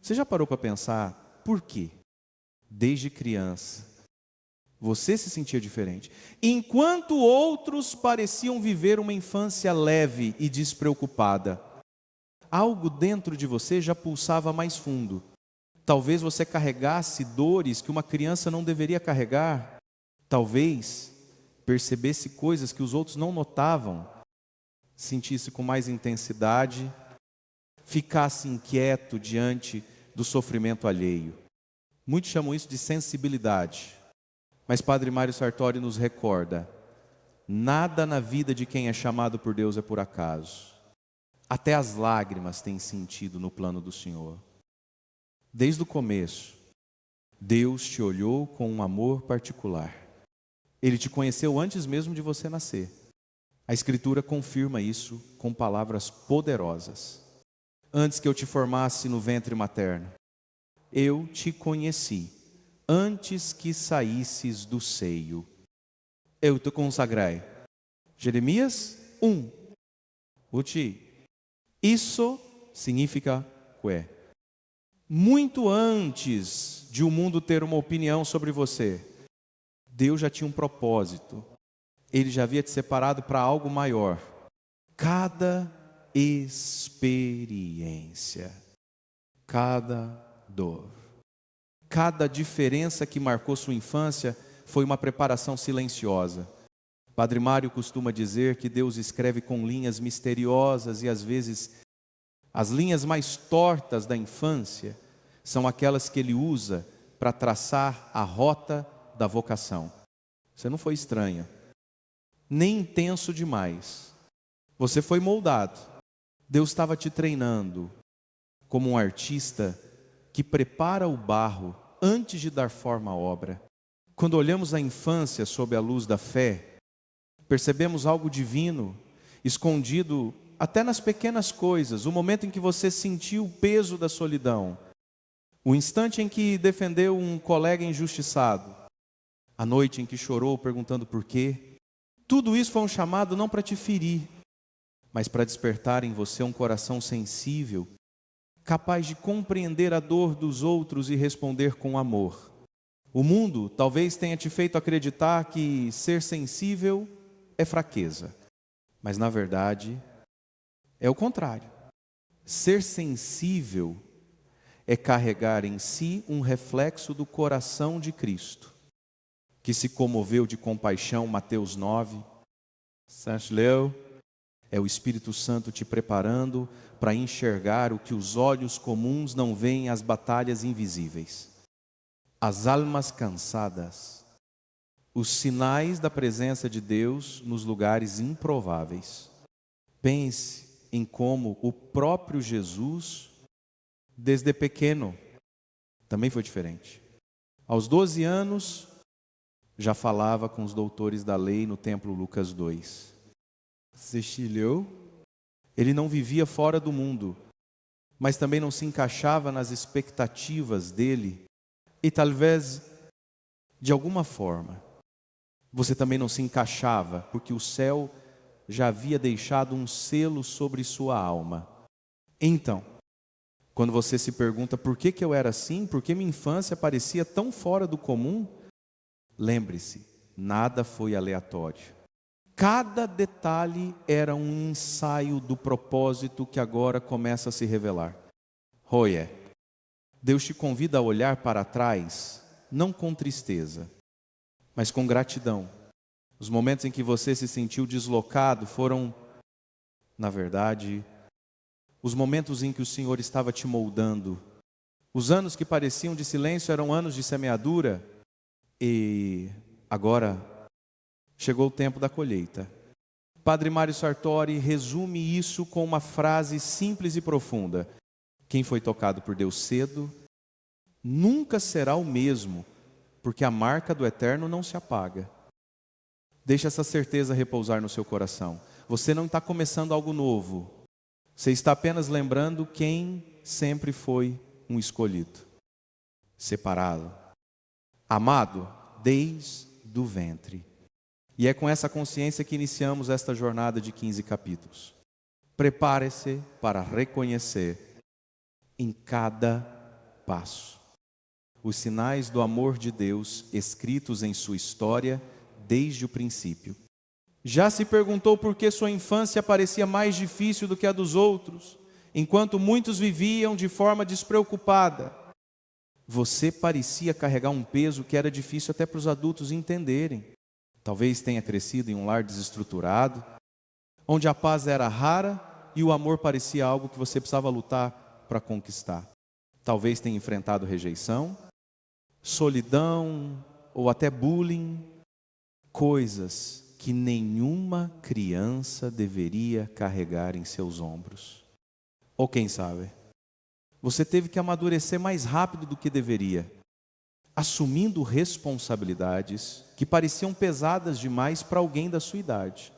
Você já parou para pensar por quê? Desde criança, você se sentia diferente. Enquanto outros pareciam viver uma infância leve e despreocupada, algo dentro de você já pulsava mais fundo. Talvez você carregasse dores que uma criança não deveria carregar. Talvez percebesse coisas que os outros não notavam, sentisse com mais intensidade, ficasse inquieto diante do sofrimento alheio. Muitos chamam isso de sensibilidade. Mas Padre Mário Sartori nos recorda: nada na vida de quem é chamado por Deus é por acaso. Até as lágrimas têm sentido no plano do Senhor. Desde o começo, Deus te olhou com um amor particular. Ele te conheceu antes mesmo de você nascer. A Escritura confirma isso com palavras poderosas. Antes que eu te formasse no ventre materno, eu te conheci. Antes que saísses do seio, eu te consagrei. Jeremias 1. Uti. Isso significa que muito antes de o mundo ter uma opinião sobre você, Deus já tinha um propósito. Ele já havia te separado para algo maior. Cada experiência, cada dor, cada diferença que marcou sua infância foi uma preparação silenciosa. Padre Mário costuma dizer que Deus escreve com linhas misteriosas e às vezes as linhas mais tortas da infância são aquelas que Ele usa para traçar a rota da vocação. Você não foi estranha, nem intenso demais. Você foi moldado. Deus estava te treinando como um artista que prepara o barro antes de dar forma à obra. Quando olhamos a infância sob a luz da fé, percebemos algo divino, escondido até nas pequenas coisas. O momento em que você sentiu o peso da solidão, o instante em que defendeu um colega injustiçado, a noite em que chorou perguntando por quê. Tudo isso foi um chamado não para te ferir, mas para despertar em você um coração sensível, capaz de compreender a dor dos outros e responder com amor. O mundo talvez tenha te feito acreditar que ser sensível é fraqueza, mas na verdade é o contrário. Ser sensível é carregar em si um reflexo do coração de Cristo, que se comoveu de compaixão, Mateus 9. Saint-Leu, é o Espírito Santo te preparando para enxergar o que os olhos comuns não veem, as batalhas invisíveis. As almas cansadas, os sinais da presença de Deus nos lugares improváveis. Pense em como o próprio Jesus, desde pequeno, também foi diferente. Aos 12 anos, já falava com os doutores da lei no templo Lucas 2. Ele não vivia fora do mundo, mas também não se encaixava nas expectativas dele. E talvez, de alguma forma, você também não se encaixava, porque o céu já havia deixado um selo sobre sua alma. Então, quando você se pergunta por que eu era assim, por que minha infância parecia tão fora do comum, lembre-se, nada foi aleatório. Cada detalhe era um ensaio do propósito que agora começa a se revelar. Roye, Deus te convida a olhar para trás, não com tristeza, mas com gratidão. Os momentos em que você se sentiu deslocado foram, na verdade, os momentos em que o Senhor estava te moldando. Os anos que pareciam de silêncio eram anos de semeadura, e agora chegou o tempo da colheita. Padre Mário Sartori resume isso com uma frase simples e profunda: quem foi tocado por Deus cedo, nunca será o mesmo, porque a marca do eterno não se apaga. Deixe essa certeza repousar no seu coração. Você não está começando algo novo, você está apenas lembrando quem sempre foi um escolhido, separado, amado desde o ventre. E é com essa consciência que iniciamos esta jornada de 15 capítulos. Prepare-se para reconhecer em cada passo. Os sinais do amor de Deus escritos em sua história desde o princípio. Já se perguntou por que sua infância parecia mais difícil do que a dos outros, enquanto muitos viviam de forma despreocupada? Você parecia carregar um peso que era difícil até para os adultos entenderem. Talvez tenha crescido em um lar desestruturado, onde a paz era rara e o amor parecia algo que você precisava lutar para conquistar. Talvez tenha enfrentado rejeição, solidão ou até bullying, coisas que nenhuma criança deveria carregar em seus ombros. Ou quem sabe, você teve que amadurecer mais rápido do que deveria, assumindo responsabilidades que pareciam pesadas demais para alguém da sua idade.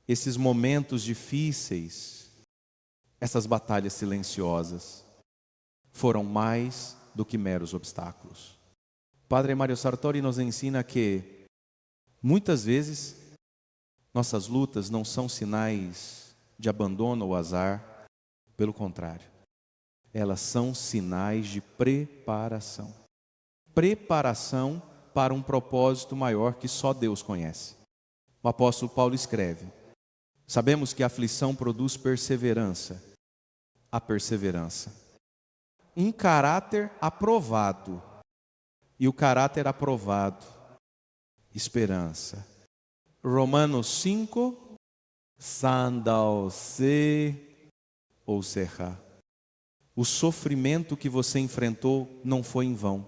Esses momentos difíceis, essas batalhas silenciosas, foram mais do que meros obstáculos. Padre Mário Sartori nos ensina que, muitas vezes, nossas lutas não são sinais de abandono ou azar, pelo contrário, elas são sinais de preparação. Preparação para um propósito maior que só Deus conhece. O apóstolo Paulo escreve: sabemos que a aflição produz perseverança. A perseverança, um caráter aprovado. E o caráter aprovado, esperança. Romanos 5, sandal-se ou serra. O sofrimento que você enfrentou não foi em vão.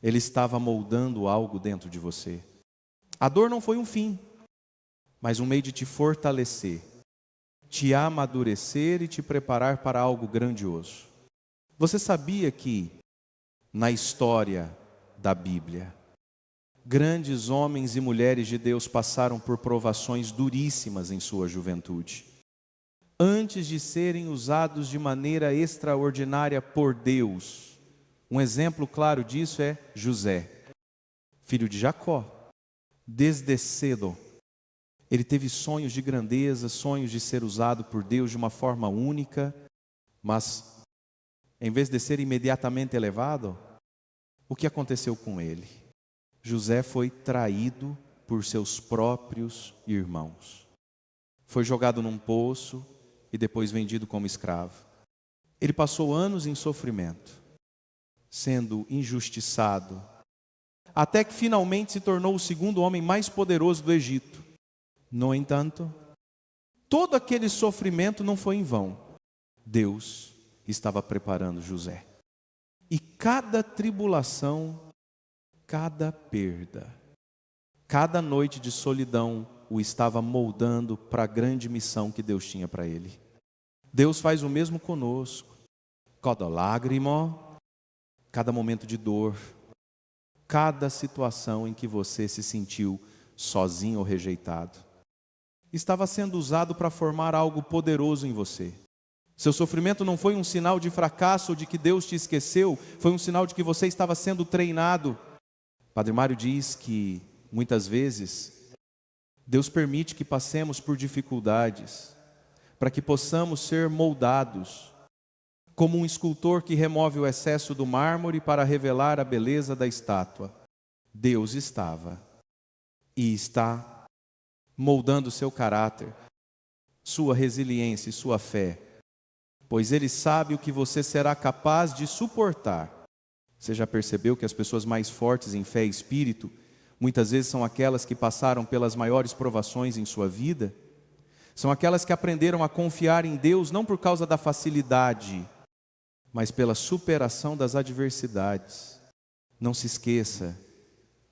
Ele estava moldando algo dentro de você. A dor não foi um fim, mas um meio de te fortalecer, te amadurecer e te preparar para algo grandioso. Você sabia que, na história da Bíblia, grandes homens e mulheres de Deus passaram por provações duríssimas em sua juventude, antes de serem usados de maneira extraordinária por Deus? Um exemplo claro disso é José, filho de Jacó. Desde cedo, ele teve sonhos de grandeza, sonhos de ser usado por Deus de uma forma única, mas em vez de ser imediatamente elevado, o que aconteceu com ele? José foi traído por seus próprios irmãos. Foi jogado num poço e depois vendido como escravo. Ele passou anos em sofrimento, sendo injustiçado, até que finalmente se tornou o segundo homem mais poderoso do Egito. No entanto, todo aquele sofrimento não foi em vão. Deus estava preparando José. E cada tribulação, cada perda, cada noite de solidão o estava moldando para a grande missão que Deus tinha para ele. Deus faz o mesmo conosco. Cada lágrima, cada momento de dor, cada situação em que você se sentiu sozinho ou rejeitado, estava sendo usado para formar algo poderoso em você. Seu sofrimento não foi um sinal de fracasso ou de que Deus te esqueceu, foi um sinal de que você estava sendo treinado. Padre Mário diz que, muitas vezes, Deus permite que passemos por dificuldades, para que possamos ser moldados, como um escultor que remove o excesso do mármore para revelar a beleza da estátua. Deus estava e está moldando seu caráter, sua resiliência e sua fé, pois Ele sabe o que você será capaz de suportar. Você já percebeu que as pessoas mais fortes em fé e espírito, muitas vezes são aquelas que passaram pelas maiores provações em sua vida? São aquelas que aprenderam a confiar em Deus não por causa da facilidade, mas pela superação das adversidades. Não se esqueça,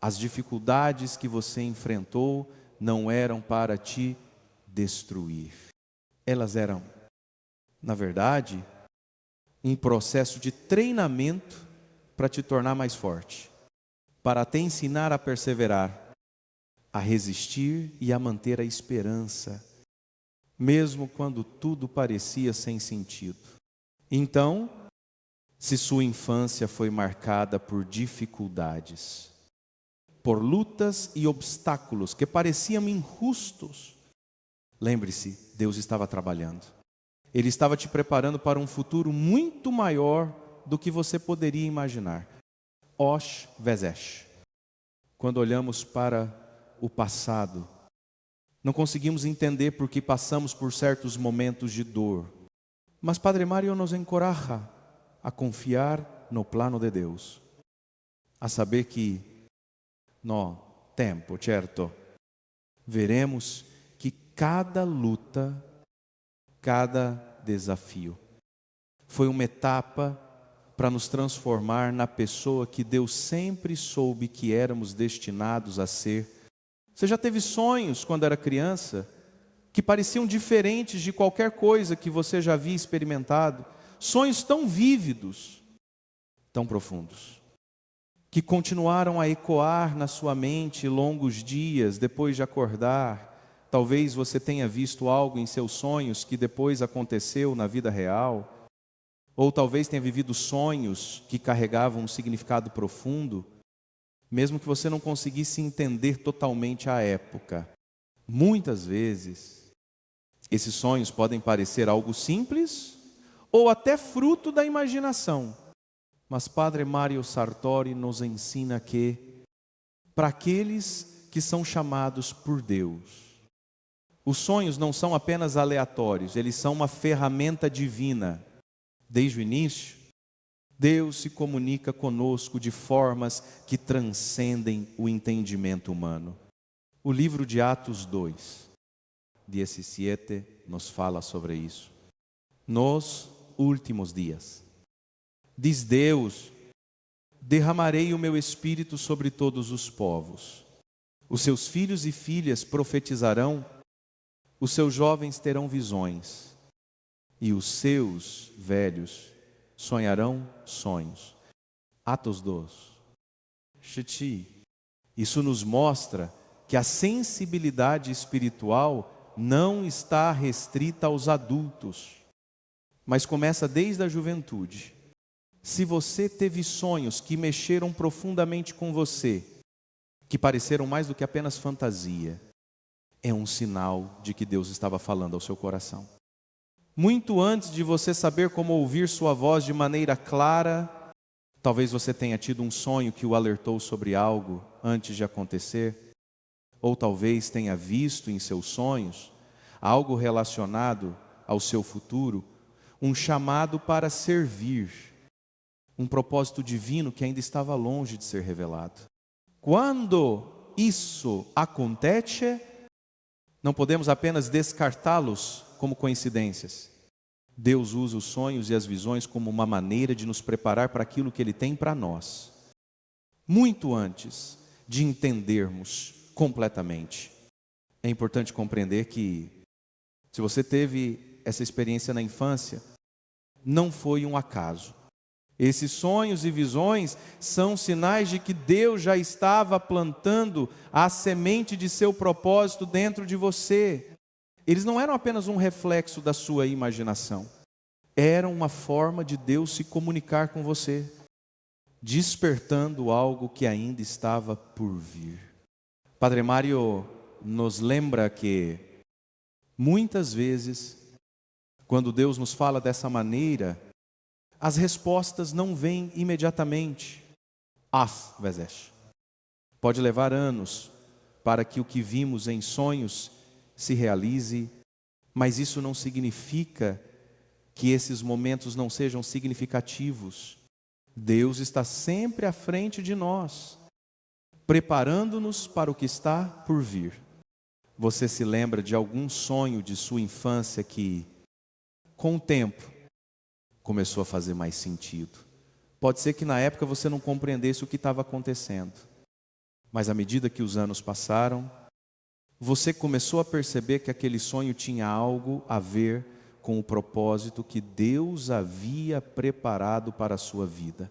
as dificuldades que você enfrentou não eram para te destruir. Elas eram, na verdade, um processo de treinamento para te tornar mais forte, para te ensinar a perseverar, a resistir e a manter a esperança, mesmo quando tudo parecia sem sentido. Então, se sua infância foi marcada por dificuldades, por lutas e obstáculos que pareciam injustos, lembre-se, Deus estava trabalhando. Ele estava te preparando para um futuro muito maior do que você poderia imaginar. Osh Vezesh. Quando olhamos para o passado, não conseguimos entender por que passamos por certos momentos de dor. Mas Padre Mário nos encoraja a confiar no plano de Deus, a saber que no tempo, certo, veremos que cada luta, cada desafio foi uma etapa para nos transformar na pessoa que Deus sempre soube que éramos destinados a ser. Você já teve sonhos quando era criança que pareciam diferentes de qualquer coisa que você já havia experimentado? Sonhos tão vívidos, tão profundos, que continuaram a ecoar na sua mente longos dias depois de acordar. Talvez você tenha visto algo em seus sonhos que depois aconteceu na vida real. Ou talvez tenha vivido sonhos que carregavam um significado profundo, mesmo que você não conseguisse entender totalmente a época. Muitas vezes, esses sonhos podem parecer algo simples ou até fruto da imaginação. Mas Padre Mário Sartori nos ensina que, para aqueles que são chamados por Deus, os sonhos não são apenas aleatórios, eles são uma ferramenta divina. Desde o início, Deus se comunica conosco de formas que transcendem o entendimento humano. O livro de Atos 2, 17, nos fala sobre isso. Nos últimos dias, diz Deus, derramarei o meu espírito sobre todos os povos. Os seus filhos e filhas profetizarão, os seus jovens terão visões, e os seus velhos sonharão sonhos. Atos 2. Isso nos mostra que a sensibilidade espiritual não está restrita aos adultos, mas começa desde a juventude. Se você teve sonhos que mexeram profundamente com você, que pareceram mais do que apenas fantasia, é um sinal de que Deus estava falando ao seu coração. Muito antes de você saber como ouvir sua voz de maneira clara, talvez você tenha tido um sonho que o alertou sobre algo antes de acontecer, ou talvez tenha visto em seus sonhos algo relacionado ao seu futuro, um chamado para servir, um propósito divino que ainda estava longe de ser revelado. Quando isso acontece, não podemos apenas descartá-los como coincidências. Deus usa os sonhos e as visões como uma maneira de nos preparar para aquilo que Ele tem para nós, muito antes de entendermos completamente. É importante compreender que, se você teve essa experiência na infância, não foi um acaso. Esses sonhos e visões são sinais de que Deus já estava plantando a semente de seu propósito dentro de você. Eles não eram apenas um reflexo da sua imaginação, eram uma forma de Deus se comunicar com você, despertando algo que ainda estava por vir. Padre Mário nos lembra que, muitas vezes, quando Deus nos fala dessa maneira, as respostas não vêm imediatamente. Pode levar anos para que o que vimos em sonhos se realize, mas isso não significa que esses momentos não sejam significativos. Deus está sempre à frente de nós, preparando-nos para o que está por vir. Você se lembra de algum sonho de sua infância que, com o tempo, começou a fazer mais sentido? Pode ser que na época você não compreendesse o que estava acontecendo, mas à medida que os anos passaram, você começou a perceber que aquele sonho tinha algo a ver com o propósito que Deus havia preparado para a sua vida.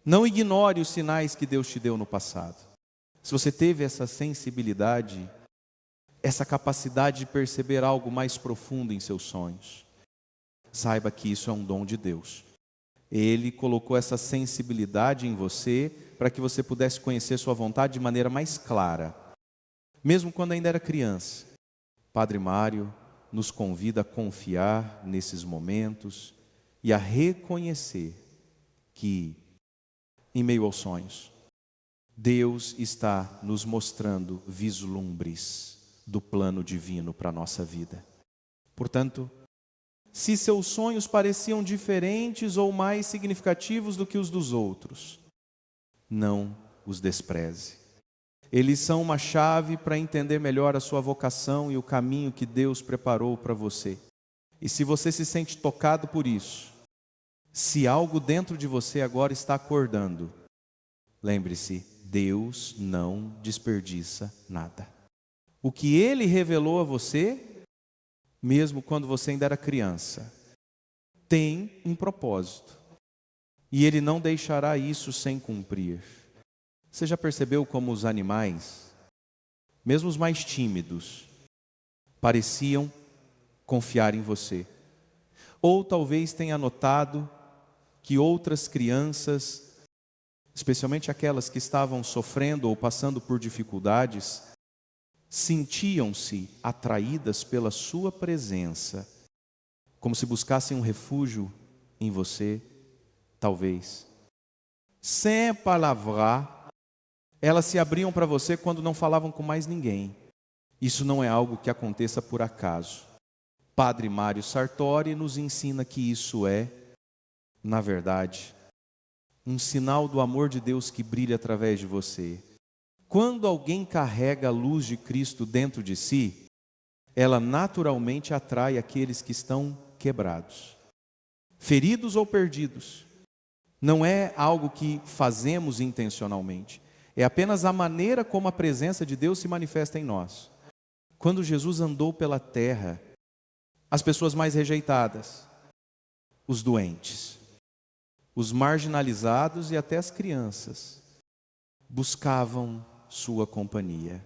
Não ignore os sinais que Deus te deu no passado. Se você teve essa sensibilidade, essa capacidade de perceber algo mais profundo em seus sonhos, saiba que isso é um dom de Deus. Ele colocou essa sensibilidade em você para que você pudesse conhecer sua vontade de maneira mais clara. Mesmo quando ainda era criança, Padre Mário nos convida a confiar nesses momentos e a reconhecer que, em meio aos sonhos, Deus está nos mostrando vislumbres do plano divino para a nossa vida. Portanto, se seus sonhos pareciam diferentes ou mais significativos do que os dos outros, não os despreze. Eles são uma chave para entender melhor a sua vocação e o caminho que Deus preparou para você. E se você se sente tocado por isso, se algo dentro de você agora está acordando, lembre-se, Deus não desperdiça nada. O que Ele revelou a você, mesmo quando você ainda era criança, tem um propósito. E Ele não deixará isso sem cumprir. Você já percebeu como os animais, mesmo os mais tímidos, pareciam confiar em você? Ou talvez tenha notado que outras crianças, especialmente aquelas que estavam sofrendo ou passando por dificuldades, sentiam-se atraídas pela sua presença, como se buscassem um refúgio em você, talvez. Sem palavrar, elas se abriam para você quando não falavam com mais ninguém. Isso não é algo que aconteça por acaso. Padre Mário Sartori nos ensina que isso é, na verdade, um sinal do amor de Deus que brilha através de você. Quando alguém carrega a luz de Cristo dentro de si, ela naturalmente atrai aqueles que estão quebrados, feridos ou perdidos. Não é algo que fazemos intencionalmente. É apenas a maneira como a presença de Deus se manifesta em nós. Quando Jesus andou pela terra, as pessoas mais rejeitadas, os doentes, os marginalizados e até as crianças, buscavam sua companhia.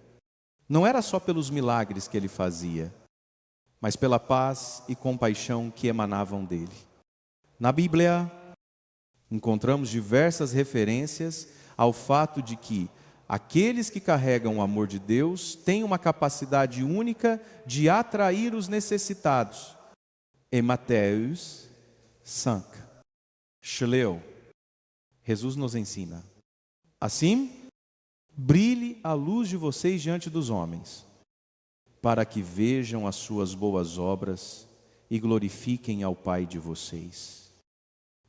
Não era só pelos milagres que ele fazia, mas pela paz e compaixão que emanavam dele. Na Bíblia, encontramos diversas referências ao fato de que aqueles que carregam o amor de Deus têm uma capacidade única de atrair os necessitados. Em Mateus 5, Shleu, Jesus nos ensina: assim, brilhe a luz de vocês diante dos homens, para que vejam as suas boas obras e glorifiquem ao Pai de vocês,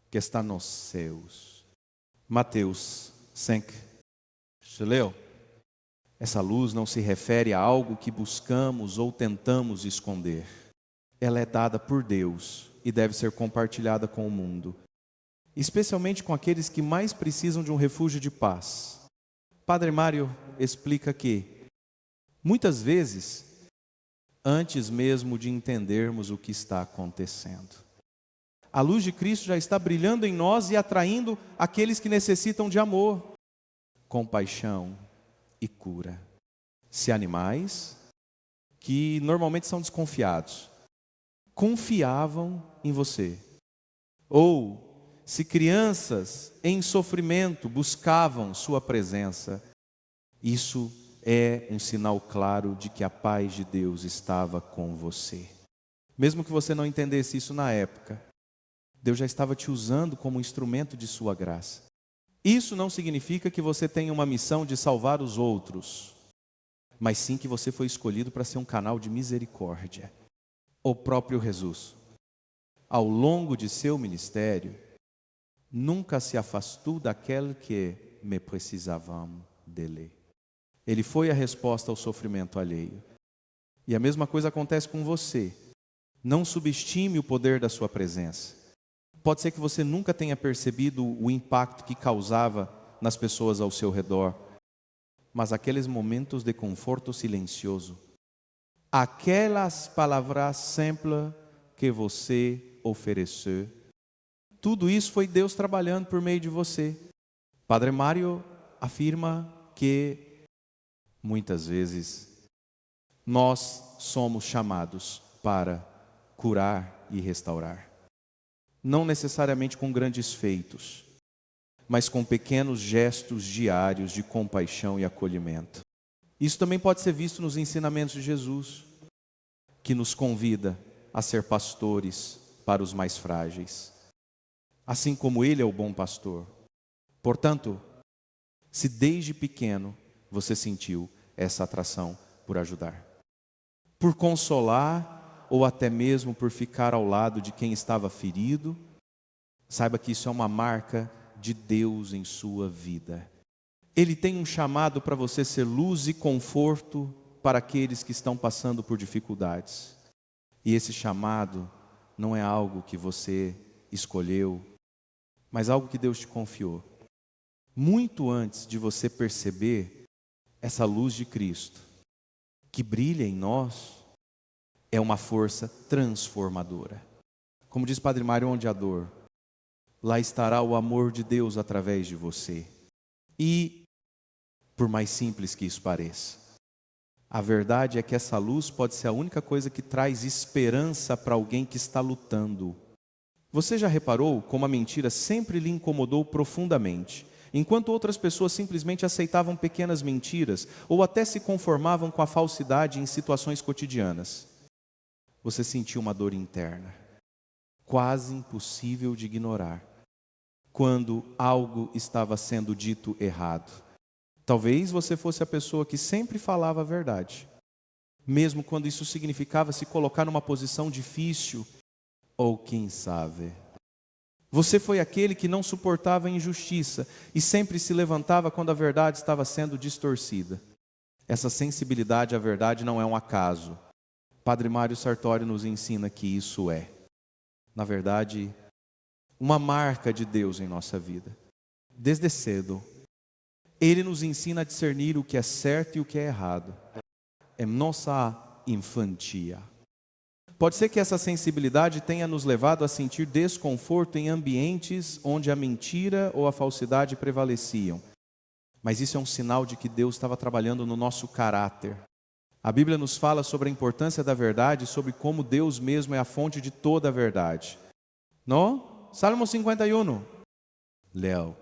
que está nos céus. Mateus 5. Você leu? Essa luz não se refere a algo que buscamos ou tentamos esconder. Ela é dada por Deus e deve ser compartilhada com o mundo, especialmente com aqueles que mais precisam de um refúgio de paz. Padre Mário explica que, muitas vezes, antes mesmo de entendermos o que está acontecendo, a luz de Cristo já está brilhando em nós e atraindo aqueles que necessitam de amor, compaixão e cura. Se animais, que normalmente são desconfiados, confiavam em você, ou se crianças em sofrimento buscavam sua presença, isso é um sinal claro de que a paz de Deus estava com você. Mesmo que você não entendesse isso na época, Deus já estava te usando como instrumento de sua graça. Isso não significa que você tenha uma missão de salvar os outros, mas sim que você foi escolhido para ser um canal de misericórdia. O próprio Jesus, ao longo de seu ministério, nunca se afastou daquele que me precisavam dele. Ele foi a resposta ao sofrimento alheio. E a mesma coisa acontece com você. Não subestime o poder da sua presença. Pode ser que você nunca tenha percebido o impacto que causava nas pessoas ao seu redor, mas aqueles momentos de conforto silencioso, aquelas palavras simples que você ofereceu, tudo isso foi Deus trabalhando por meio de você. Padre Mário afirma que muitas vezes nós somos chamados para curar e restaurar. Não necessariamente com grandes feitos, mas com pequenos gestos diários de compaixão e acolhimento. Isso também pode ser visto nos ensinamentos de Jesus, que nos convida a ser pastores para os mais frágeis. assim como Ele é o bom pastor. Portanto, se desde pequeno você sentiu essa atração por ajudar, por consolar ou até mesmo por ficar ao lado de quem estava ferido, saiba que isso é uma marca de Deus em sua vida. Ele tem um chamado para você ser luz e conforto para aqueles que estão passando por dificuldades. E esse chamado não é algo que você escolheu, mas algo que Deus te confiou. Muito antes de você perceber essa luz de Cristo, que brilha em nós, é uma força transformadora. Como diz Padre Mário, onde há dor, lá estará o amor de Deus através de você. E, por mais simples que isso pareça, a verdade é que essa luz pode ser a única coisa que traz esperança para alguém que está lutando. Você já reparou como a mentira sempre lhe incomodou profundamente, enquanto outras pessoas simplesmente aceitavam pequenas mentiras ou até se conformavam com a falsidade em situações cotidianas? Você sentiu uma dor interna, quase impossível de ignorar, quando algo estava sendo dito errado. Talvez você fosse a pessoa que sempre falava a verdade, mesmo quando isso significava se colocar numa posição difícil, ou quem sabe. Você foi aquele que não suportava a injustiça e sempre se levantava quando a verdade estava sendo distorcida. Essa sensibilidade à verdade não é um acaso. Padre Mário Sartori nos ensina que isso é, na verdade, uma marca de Deus em nossa vida. Desde cedo, Ele nos ensina a discernir o que é certo e o que é errado. É nossa infantia. Pode ser que essa sensibilidade tenha nos levado a sentir desconforto em ambientes onde a mentira ou a falsidade prevaleciam. Mas isso é um sinal de que Deus estava trabalhando no nosso caráter. A Bíblia nos fala sobre a importância da verdade, sobre como Deus mesmo é a fonte de toda a verdade. No? Salmo 51. Leo.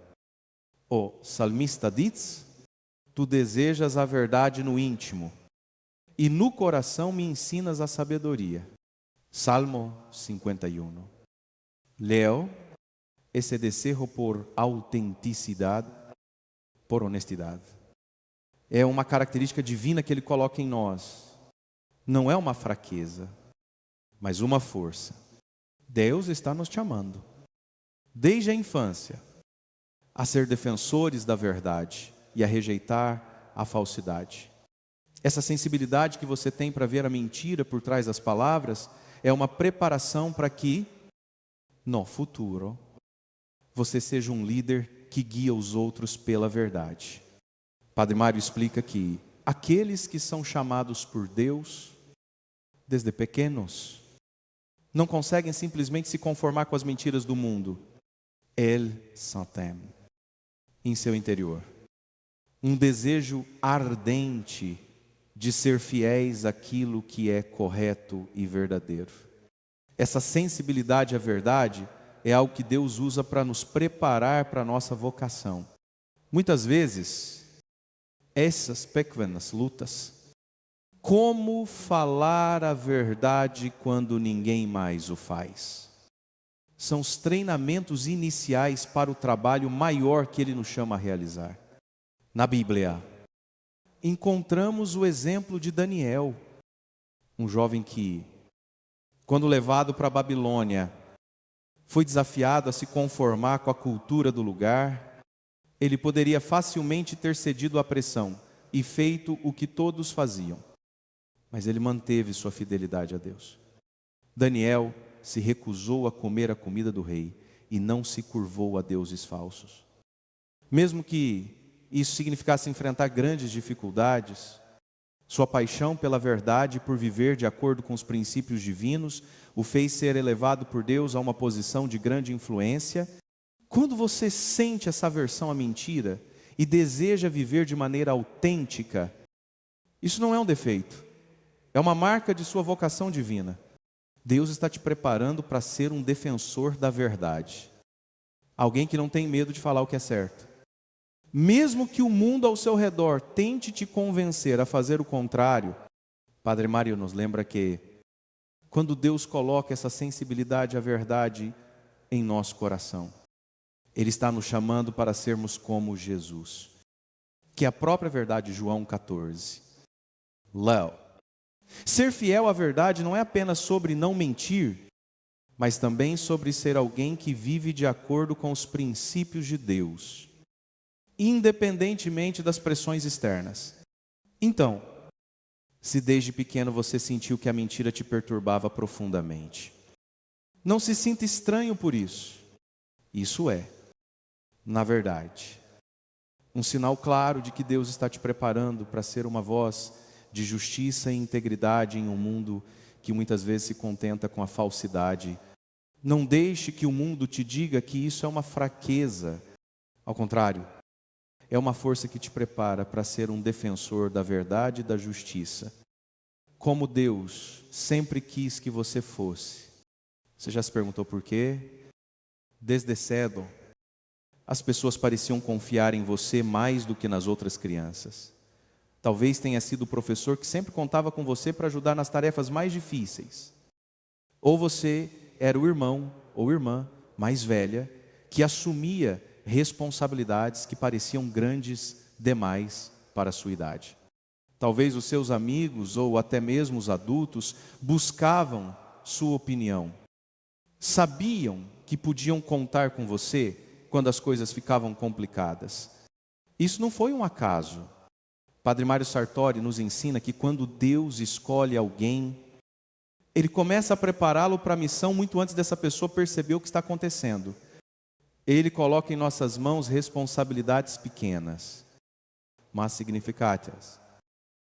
O salmista diz: tu desejas a verdade no íntimo, e no coração me ensinas a sabedoria. Salmo 51. Leo, esse desejo por autenticidade, por honestidade. É uma característica divina que Ele coloca em nós. Não é uma fraqueza, mas uma força. Deus está nos chamando, desde a infância, a ser defensores da verdade e a rejeitar a falsidade. Essa sensibilidade que você tem para ver a mentira por trás das palavras é uma preparação para que, no futuro, você seja um líder que guia os outros pela verdade. Padre Mário explica que aqueles que são chamados por Deus, desde pequenos, não conseguem simplesmente se conformar com as mentiras do mundo. Ele tem em seu interior um desejo ardente de ser fiéis àquilo que é correto e verdadeiro. Essa sensibilidade à verdade é algo que Deus usa para nos preparar para a nossa vocação. Muitas vezes, essas pequenas lutas, como falar a verdade quando ninguém mais o faz, são os treinamentos iniciais para o trabalho maior que Ele nos chama a realizar. Na Bíblia, encontramos o exemplo de Daniel, um jovem que, quando levado para a Babilônia, foi desafiado a se conformar com a cultura do lugar. Ele poderia facilmente ter cedido à pressão e feito o que todos faziam, mas ele manteve sua fidelidade a Deus. Daniel se recusou a comer a comida do rei e não se curvou a deuses falsos. Mesmo que isso significasse enfrentar grandes dificuldades, sua paixão pela verdade e por viver de acordo com os princípios divinos o fez ser elevado por Deus a uma posição de grande influência. Quando você sente essa aversão à mentira e deseja viver de maneira autêntica, isso não é um defeito, é uma marca de sua vocação divina. Deus está te preparando para ser um defensor da verdade, alguém que não tem medo de falar o que é certo. Mesmo que o mundo ao seu redor tente te convencer a fazer o contrário, Padre Mário nos lembra que, quando Deus coloca essa sensibilidade à verdade em nosso coração. Ele está nos chamando para sermos como Jesus, que é a própria verdade de João 14. Léo, ser fiel à verdade não é apenas sobre não mentir, mas também sobre ser alguém que vive de acordo com os princípios de Deus, independentemente das pressões externas. Então, se desde pequeno você sentiu que a mentira te perturbava profundamente, não se sinta estranho por isso. Isso é, na verdade, um sinal claro de que Deus está te preparando para ser uma voz de justiça e integridade em um mundo que muitas vezes se contenta com a falsidade. Não deixe que o mundo te diga que isso é uma fraqueza. Ao contrário, é uma força que te prepara para ser um defensor da verdade e da justiça, como Deus sempre quis que você fosse. Você já se perguntou por quê? Desde cedo, as pessoas pareciam confiar em você mais do que nas outras crianças. Talvez tenha sido o professor que sempre contava com você para ajudar nas tarefas mais difíceis. Ou você era o irmão ou irmã mais velha que assumia responsabilidades que pareciam grandes demais para a sua idade. Talvez os seus amigos ou até mesmo os adultos buscavam sua opinião. Sabiam que podiam contar com você quando as coisas ficavam complicadas. Isso não foi um acaso. Padre Mário Sartori nos ensina que quando Deus escolhe alguém, Ele começa a prepará-lo para a missão muito antes dessa pessoa perceber o que está acontecendo. Ele coloca em nossas mãos responsabilidades pequenas, mas significativas,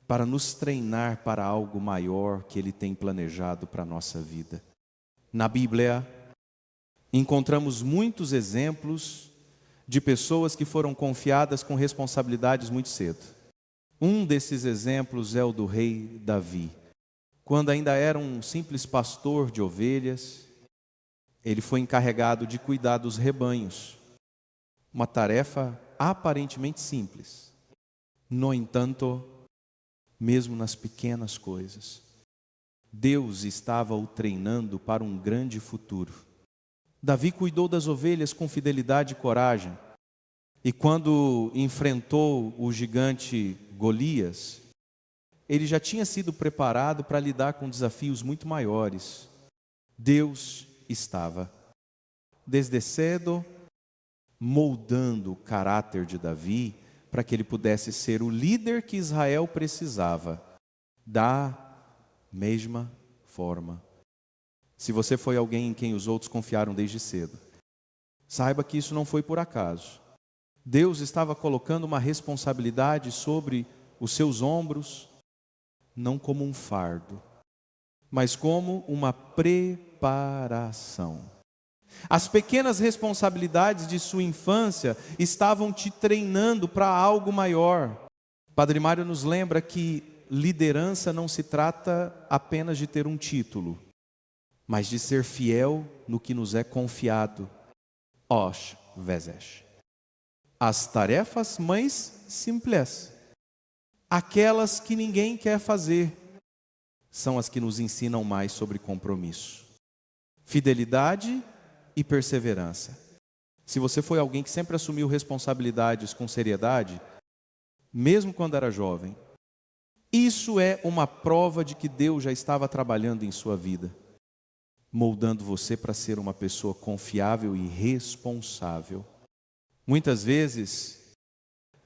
para nos treinar para algo maior que Ele tem planejado para a nossa vida. Na Bíblia, encontramos muitos exemplos de pessoas que foram confiadas com responsabilidades muito cedo. Um desses exemplos é o do rei Davi. Quando ainda era um simples pastor de ovelhas, ele foi encarregado de cuidar dos rebanhos. Uma tarefa aparentemente simples. No entanto, mesmo nas pequenas coisas, Deus estava o treinando para um grande futuro. Davi cuidou das ovelhas com fidelidade e coragem. E quando enfrentou o gigante Golias, ele já tinha sido preparado para lidar com desafios muito maiores. Deus estava, desde cedo, moldando o caráter de Davi para que ele pudesse ser o líder que Israel precisava, da mesma forma. Se você foi alguém em quem os outros confiaram desde cedo, saiba que isso não foi por acaso. Deus estava colocando uma responsabilidade sobre os seus ombros, não como um fardo, mas como uma preparação. As pequenas responsabilidades de sua infância estavam te treinando para algo maior. Padre Mário nos lembra que liderança não se trata apenas de ter um título, mas de ser fiel no que nos é confiado. Às vezes, as tarefas mais simples, aquelas que ninguém quer fazer, são as que nos ensinam mais sobre compromisso, fidelidade e perseverança. Se você foi alguém que sempre assumiu responsabilidades com seriedade, mesmo quando era jovem, isso é uma prova de que Deus já estava trabalhando em sua vida, moldando você para ser uma pessoa confiável e responsável. Muitas vezes,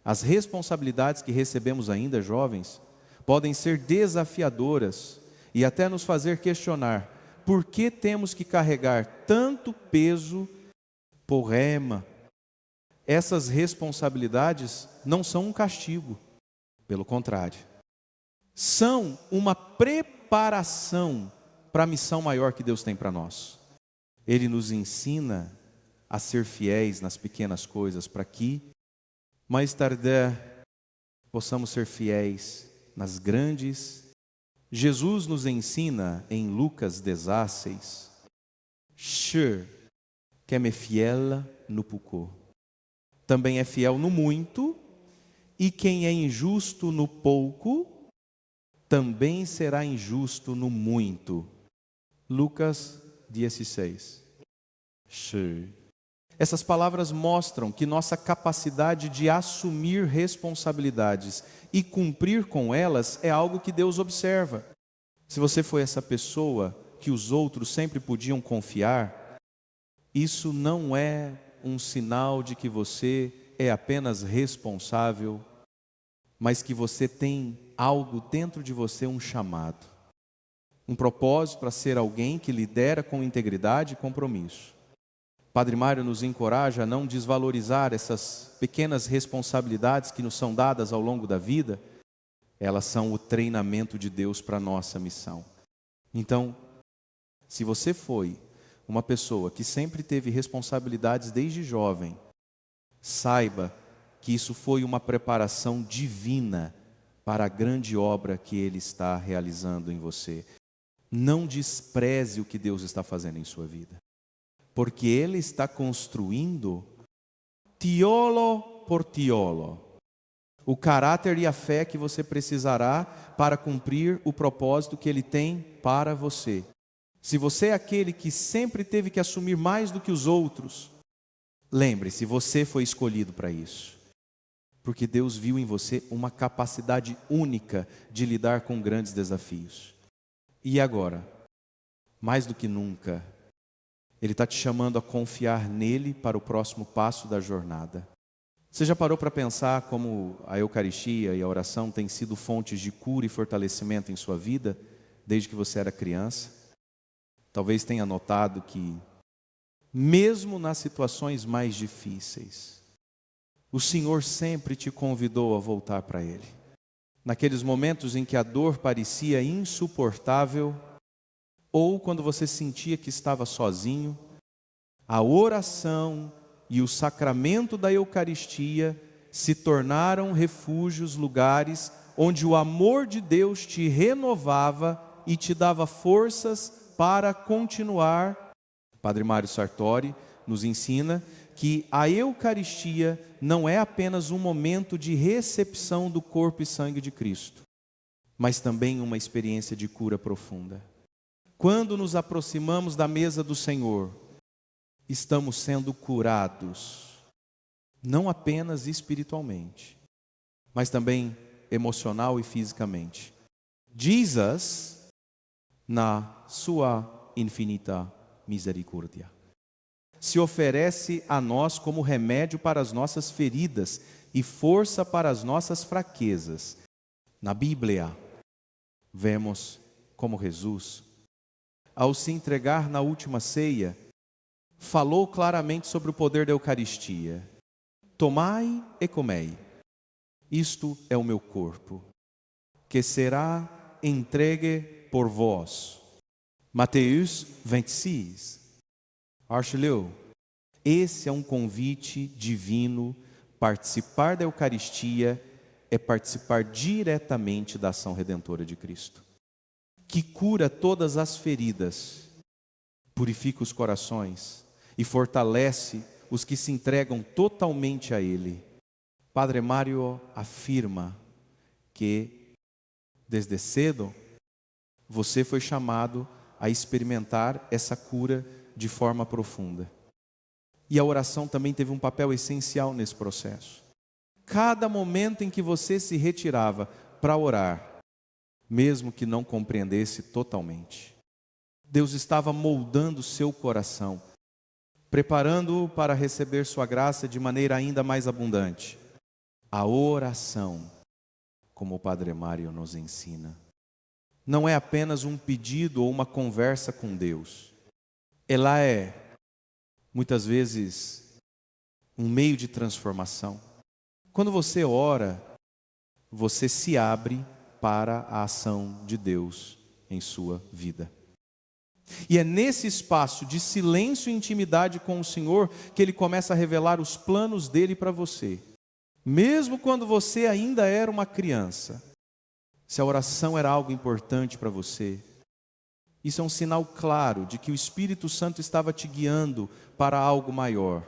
as responsabilidades que recebemos ainda jovens podem ser desafiadoras e até nos fazer questionar por que temos que carregar tanto peso por rema. Essas responsabilidades não são um castigo, pelo contrário, são uma preparação para a missão maior que Deus tem para nós. Ele nos ensina a ser fiéis nas pequenas coisas, para que, mais tarde, possamos ser fiéis nas grandes. Jesus nos ensina em Lucas 16, que é fiel no pouco, também é fiel no muito, e quem é injusto no pouco, também será injusto no muito. Lucas 16. Shi. Essas palavras mostram que nossa capacidade de assumir responsabilidades e cumprir com elas é algo que Deus observa. Se você foi essa pessoa que os outros sempre podiam confiar, isso não é um sinal de que você é apenas responsável, mas que você tem algo dentro de você, um chamado, um propósito para ser alguém que lidera com integridade e compromisso. Padre Mário nos encoraja a não desvalorizar essas pequenas responsabilidades que nos são dadas ao longo da vida. Elas são o treinamento de Deus para a nossa missão. Então, se você foi uma pessoa que sempre teve responsabilidades desde jovem, saiba que isso foi uma preparação divina para a grande obra que Ele está realizando em você. Não despreze o que Deus está fazendo em sua vida, porque Ele está construindo tiolo por tiolo o caráter e a fé que você precisará para cumprir o propósito que Ele tem para você. Se você é aquele que sempre teve que assumir mais do que os outros, lembre-se, você foi escolhido para isso, porque Deus viu em você uma capacidade única de lidar com grandes desafios. E agora, mais do que nunca, Ele está te chamando a confiar nele para o próximo passo da jornada. Você já parou para pensar como a Eucaristia e a oração têm sido fontes de cura e fortalecimento em sua vida desde que você era criança? Talvez tenha notado que, mesmo nas situações mais difíceis, o Senhor sempre te convidou a voltar para Ele. Naqueles momentos em que a dor parecia insuportável, ou quando você sentia que estava sozinho, a oração e o sacramento da Eucaristia se tornaram refúgios, lugares onde o amor de Deus te renovava e te dava forças para continuar. Padre Mário Sartori nos ensina que a Eucaristia não é apenas um momento de recepção do corpo e sangue de Cristo, mas também uma experiência de cura profunda. Quando nos aproximamos da mesa do Senhor, estamos sendo curados, não apenas espiritualmente, mas também emocional e fisicamente. Jesus, na sua infinita misericórdia, se oferece a nós como remédio para as nossas feridas e força para as nossas fraquezas. Na Bíblia, vemos como Jesus, ao se entregar na última ceia, falou claramente sobre o poder da Eucaristia. Tomai e comei, isto é o meu corpo, que será entregue por vós. Mateus 26. Archileu, esse é um convite divino. Participar da Eucaristia é participar diretamente da ação redentora de Cristo, que cura todas as feridas, purifica os corações e fortalece os que se entregam totalmente a Ele. Padre Mário afirma que, desde cedo, você foi chamado a experimentar essa cura de forma profunda. E a oração também teve um papel essencial nesse processo. Cada momento em que você se retirava para orar, mesmo que não compreendesse totalmente, Deus estava moldando o seu coração, preparando-o para receber sua graça de maneira ainda mais abundante. A oração, como o Padre Mário nos ensina, não é apenas um pedido ou uma conversa com Deus. Ela é, muitas vezes, um meio de transformação. Quando você ora, você se abre para a ação de Deus em sua vida. E é nesse espaço de silêncio e intimidade com o Senhor que Ele começa a revelar os planos dEle para você. Mesmo quando você ainda era uma criança, se a oração era algo importante para você, isso é um sinal claro de que o Espírito Santo estava te guiando para algo maior.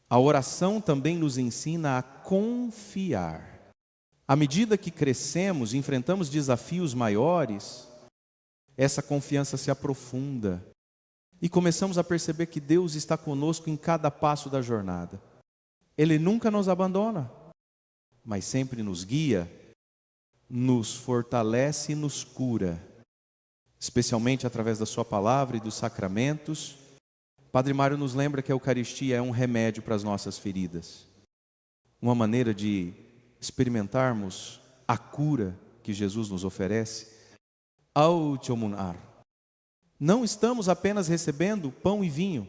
A oração também nos ensina a confiar. À medida que crescemos e enfrentamos desafios maiores, essa confiança se aprofunda. e começamos a perceber que Deus está conosco em cada passo da jornada. Ele nunca nos abandona, mas sempre nos guia, nos fortalece e nos cura, especialmente através da sua palavra e dos sacramentos. Padre Mário nos lembra que a Eucaristia é um remédio para as nossas feridas, uma maneira de experimentarmos a cura que Jesus nos oferece. Autiomunar. Não estamos apenas recebendo pão e vinho,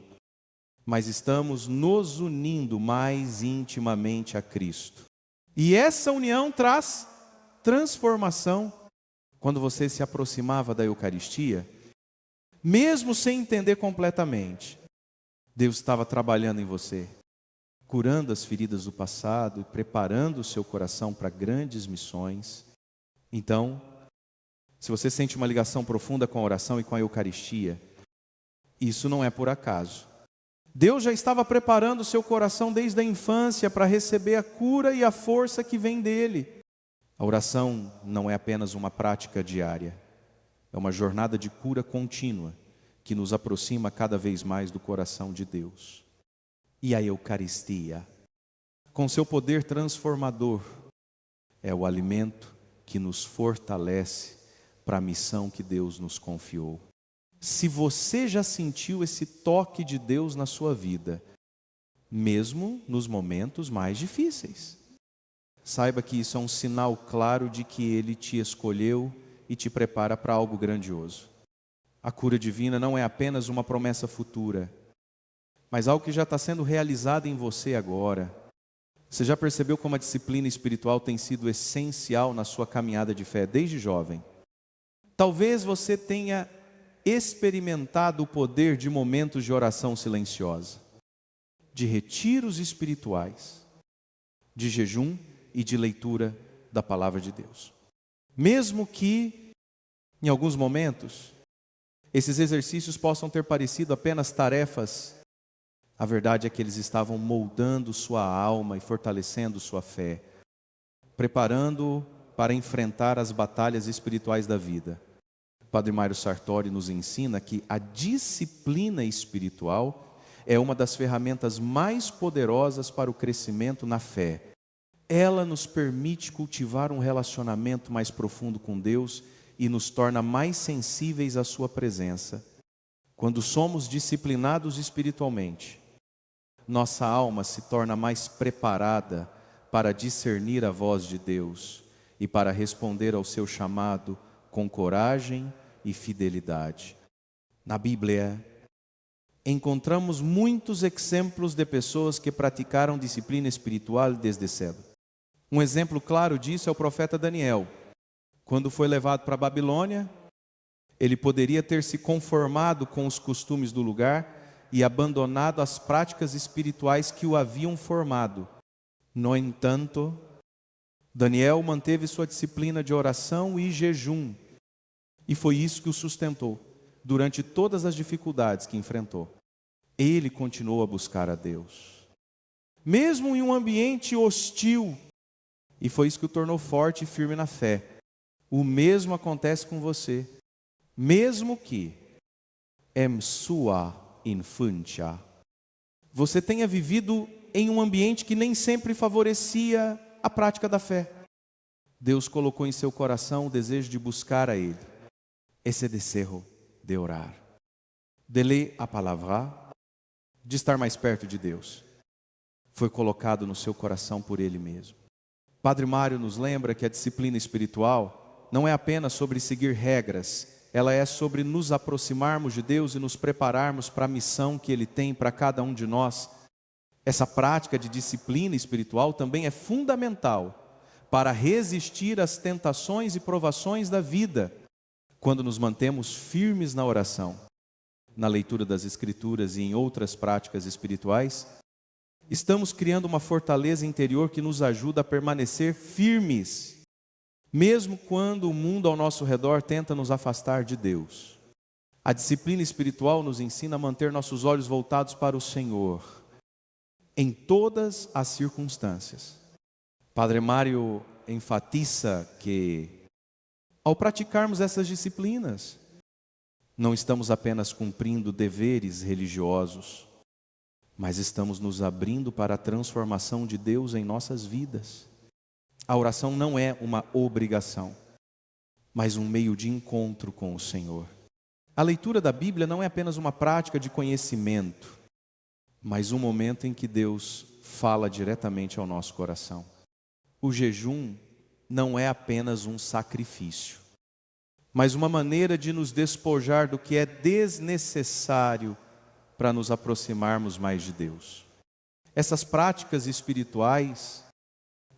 mas estamos nos unindo mais intimamente a Cristo. E essa união traz transformação. Quando você se aproximava da Eucaristia, mesmo sem entender completamente, Deus estava trabalhando em você, curando as feridas do passado e preparando o seu coração para grandes missões. Então, se você sente uma ligação profunda com a oração e com a Eucaristia, isso não é por acaso. Deus já estava preparando o seu coração desde a infância para receber a cura e a força que vem dele. A oração não é apenas uma prática diária, é uma jornada de cura contínua que nos aproxima cada vez mais do coração de Deus. E a Eucaristia, com seu poder transformador, é o alimento que nos fortalece para a missão que Deus nos confiou. Se você já sentiu esse toque de Deus na sua vida, mesmo nos momentos mais difíceis, saiba que isso é um sinal claro de que Ele te escolheu e te prepara para algo grandioso. A cura divina não é apenas uma promessa futura, mas algo que já está sendo realizado em você agora. Você já percebeu como a disciplina espiritual tem sido essencial na sua caminhada de fé desde jovem? Talvez você tenha experimentado o poder de momentos de oração silenciosa, de retiros espirituais, de jejum e de leitura da palavra de Deus. Mesmo que, em alguns momentos, esses exercícios possam ter parecido apenas tarefas, a verdade é que eles estavam moldando sua alma e fortalecendo sua fé, preparando-o para enfrentar as batalhas espirituais da vida. Padre Mário Sartori nos ensina que a disciplina espiritual é uma das ferramentas mais poderosas para o crescimento na fé. Ela nos permite cultivar um relacionamento mais profundo com Deus e nos torna mais sensíveis à sua presença. Quando somos disciplinados espiritualmente, nossa alma se torna mais preparada para discernir a voz de Deus e para responder ao seu chamado com coragem e fidelidade. Na Bíblia, encontramos muitos exemplos de pessoas que praticaram disciplina espiritual desde cedo. Um exemplo claro disso é o profeta Daniel. Quando foi levado para a Babilônia, ele poderia ter se conformado com os costumes do lugar e abandonado as práticas espirituais que o haviam formado. No entanto, Daniel manteve sua disciplina de oração e jejum, e foi isso que o sustentou durante todas as dificuldades que enfrentou. Ele continuou a buscar a Deus, mesmo em um ambiente hostil, e foi isso que o tornou forte e firme na fé. O mesmo acontece com você, mesmo que em sua infância você tenha vivido em um ambiente que nem sempre favorecia a prática da fé. Deus colocou em seu coração o desejo de buscar a Ele, esse desejo de orar, de ler a palavra, de estar mais perto de Deus. Foi colocado no seu coração por Ele mesmo. Padre Mário nos lembra que a disciplina espiritual não é apenas sobre seguir regras, ela é sobre nos aproximarmos de Deus e nos prepararmos para a missão que Ele tem para cada um de nós. Essa prática de disciplina espiritual também é fundamental para resistir às tentações e provações da vida, quando nos mantemos firmes na oração, na leitura das Escrituras e em outras práticas espirituais. Estamos criando uma fortaleza interior que nos ajuda a permanecer firmes, mesmo quando o mundo ao nosso redor tenta nos afastar de Deus. A disciplina espiritual nos ensina a manter nossos olhos voltados para o Senhor, em todas as circunstâncias. Padre Mário enfatiza que, ao praticarmos essas disciplinas, Não estamos apenas cumprindo deveres religiosos, mas estamos nos abrindo para a transformação de Deus em nossas vidas. A oração não é uma obrigação, mas um meio de encontro com o Senhor. A leitura da Bíblia não é apenas uma prática de conhecimento, mas um momento em que Deus fala diretamente ao nosso coração. O jejum não é apenas um sacrifício, mas uma maneira de nos despojar do que é desnecessário para nos aproximarmos mais de Deus. Essas práticas espirituais,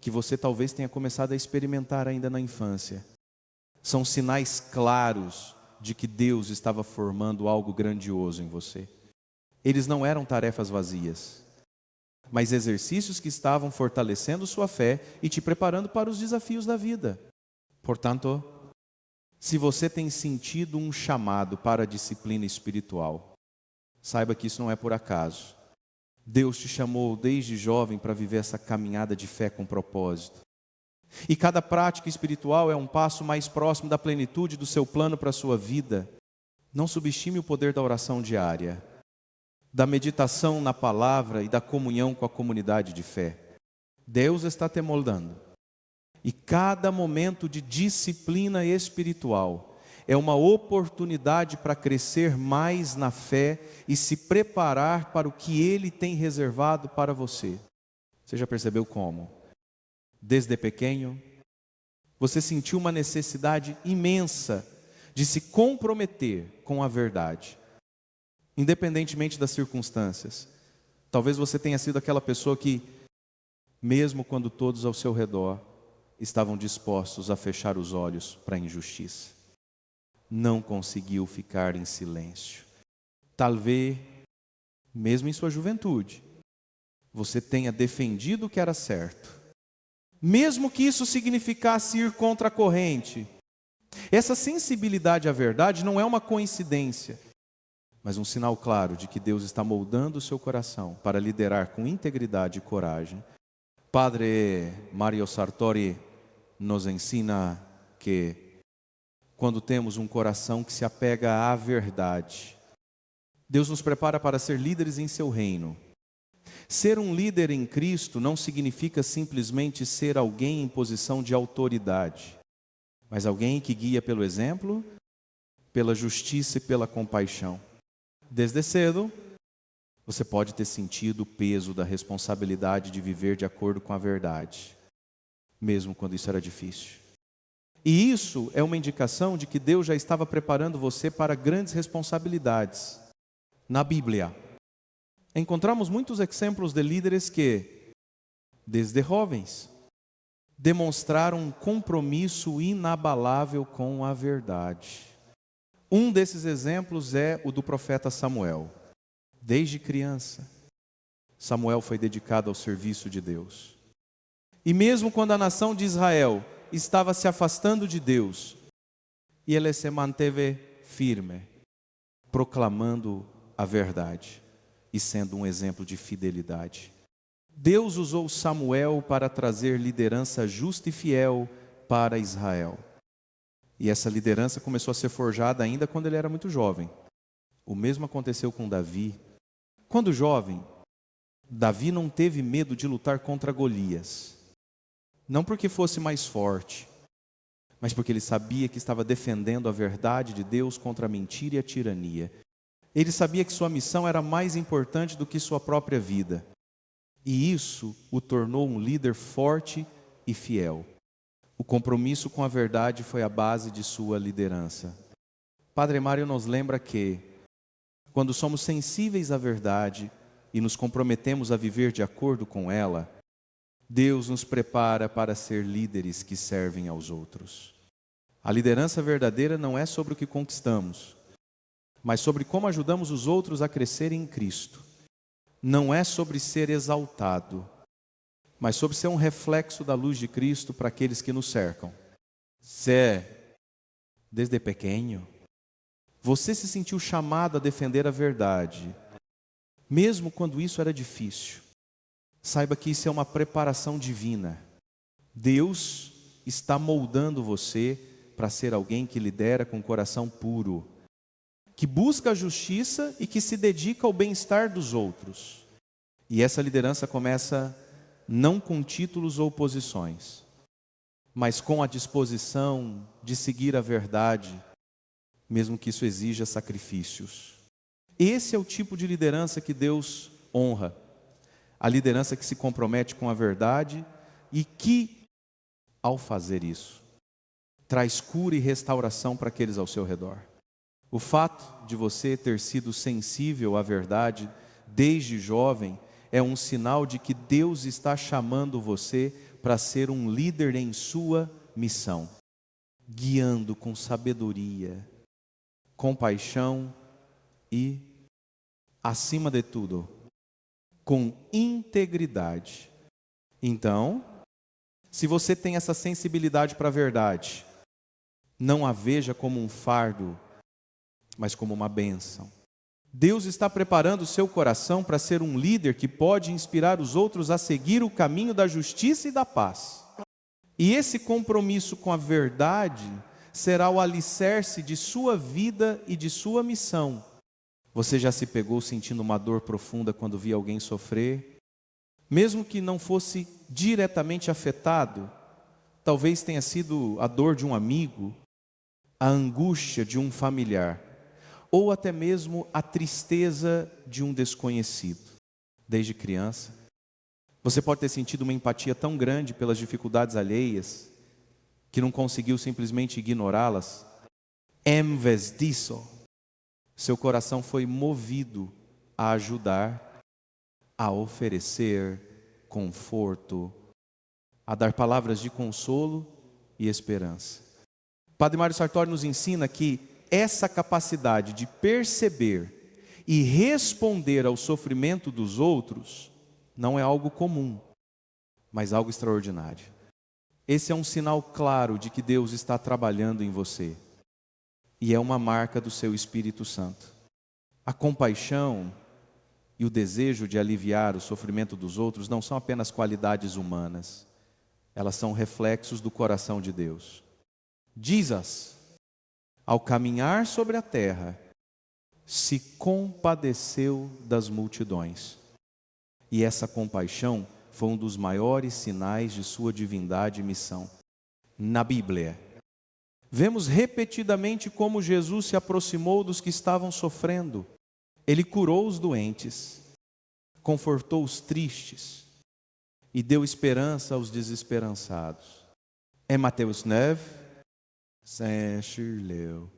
que você talvez tenha começado a experimentar ainda na infância, são sinais claros de que Deus estava formando algo grandioso em você. Eles não eram tarefas vazias, mas exercícios que estavam fortalecendo sua fé e te preparando para os desafios da vida. Portanto, se você tem sentido um chamado para a disciplina espiritual, saiba que isso não é por acaso. Deus te chamou desde jovem para viver essa caminhada de fé com propósito. E cada prática espiritual é um passo mais próximo da plenitude do seu plano para a sua vida. Não subestime o poder da oração diária, da meditação na palavra e da comunhão com a comunidade de fé. Deus está te moldando. E cada momento de disciplina espiritual é uma oportunidade para crescer mais na fé e se preparar para o que Ele tem reservado para você. Você já percebeu como? Desde pequeno, você sentiu uma necessidade imensa de se comprometer com a verdade, independentemente das circunstâncias. Talvez você tenha sido aquela pessoa que, mesmo quando todos ao seu redor estavam dispostos a fechar os olhos para a injustiça, não conseguiu ficar em silêncio. Talvez, mesmo em sua juventude, você tenha defendido o que era certo, mesmo que isso significasse ir contra a corrente. Essa sensibilidade à verdade não é uma coincidência, mas um sinal claro de que Deus está moldando o seu coração para liderar com integridade e coragem. Padre Mario Sartori nos ensina que quando temos um coração que se apega à verdade, Deus nos prepara para ser líderes em seu reino. Ser um líder em Cristo não significa simplesmente ser alguém em posição de autoridade, mas alguém que guia pelo exemplo, pela justiça e pela compaixão. Desde cedo, você pode ter sentido o peso da responsabilidade de viver de acordo com a verdade, mesmo quando isso era difícil. E isso é uma indicação de que Deus já estava preparando você para grandes responsabilidades. Na Bíblia, encontramos muitos exemplos de líderes que, desde jovens, demonstraram um compromisso inabalável com a verdade. Um desses exemplos é o do profeta Samuel. Desde criança, Samuel foi dedicado ao serviço de Deus. E mesmo quando a nação de Israel estava se afastando de Deus, e ele se manteve firme, proclamando a verdade e sendo um exemplo de fidelidade. Deus usou Samuel para trazer liderança justa e fiel para Israel. E essa liderança começou a ser forjada ainda quando ele era muito jovem. O mesmo aconteceu com Davi. Quando jovem, Davi não teve medo de lutar contra Golias. Não porque fosse mais forte, mas porque ele sabia que estava defendendo a verdade de Deus contra a mentira e a tirania. Ele sabia que sua missão era mais importante do que sua própria vida. E isso o tornou um líder forte e fiel. O compromisso com a verdade foi a base de sua liderança. Padre Mário nos lembra que, quando somos sensíveis à verdade e nos comprometemos a viver de acordo com ela, Deus nos prepara para ser líderes que servem aos outros. A liderança verdadeira não é sobre o que conquistamos, mas sobre como ajudamos os outros a crescerem em Cristo. Não é sobre ser exaltado, mas sobre ser um reflexo da luz de Cristo para aqueles que nos cercam. Desde pequeno, você se sentiu chamado a defender a verdade, mesmo quando isso era difícil. Saiba que isso é uma preparação divina. Deus está moldando você para ser alguém que lidera com o coração puro. que busca a justiça e que se dedica ao bem-estar dos outros. E essa liderança começa não com títulos ou posições, mas com a disposição de seguir a verdade, mesmo que isso exija sacrifícios. Esse é o tipo de liderança que Deus honra. A liderança que se compromete com a verdade e que, ao fazer isso, traz cura e restauração para aqueles ao seu redor. O fato de você ter sido sensível à verdade desde jovem é um sinal de que Deus está chamando você para ser um líder em sua missão, guiando com sabedoria, compaixão e, acima de tudo, com integridade. Então, se você tem essa sensibilidade para a verdade, não a veja como um fardo, mas como uma bênção. Deus está preparando o seu coração para ser um líder que pode inspirar os outros a seguir o caminho da justiça e da paz. E esse compromisso com a verdade será o alicerce de sua vida e de sua missão. Você já se pegou sentindo uma dor profunda quando via alguém sofrer? Mesmo que não fosse diretamente afetado, talvez tenha sido a dor de um amigo, a angústia de um familiar, ou até mesmo a tristeza de um desconhecido. Desde criança, você pode ter sentido uma empatia tão grande pelas dificuldades alheias, que não conseguiu simplesmente ignorá-las. Em vez disso, seu coração foi movido a ajudar, a oferecer conforto, a dar palavras de consolo e esperança. Padre Mário Sartori nos ensina que essa capacidade de perceber e responder ao sofrimento dos outros não é algo comum, mas algo extraordinário. Esse é um sinal claro de que Deus está trabalhando em você, e é uma marca do seu Espírito Santo. A compaixão e o desejo de aliviar o sofrimento dos outros não são apenas qualidades humanas, elas são reflexos do coração de Deus. Jesus, ao caminhar sobre a terra, se compadeceu das multidões. E essa compaixão foi um dos maiores sinais de sua divindade e missão. Na Bíblia, vemos repetidamente como Jesus se aproximou dos que estavam sofrendo. Ele curou os doentes, confortou os tristes e deu esperança aos desesperançados. Em Mateus 9, Saint-Chirleu,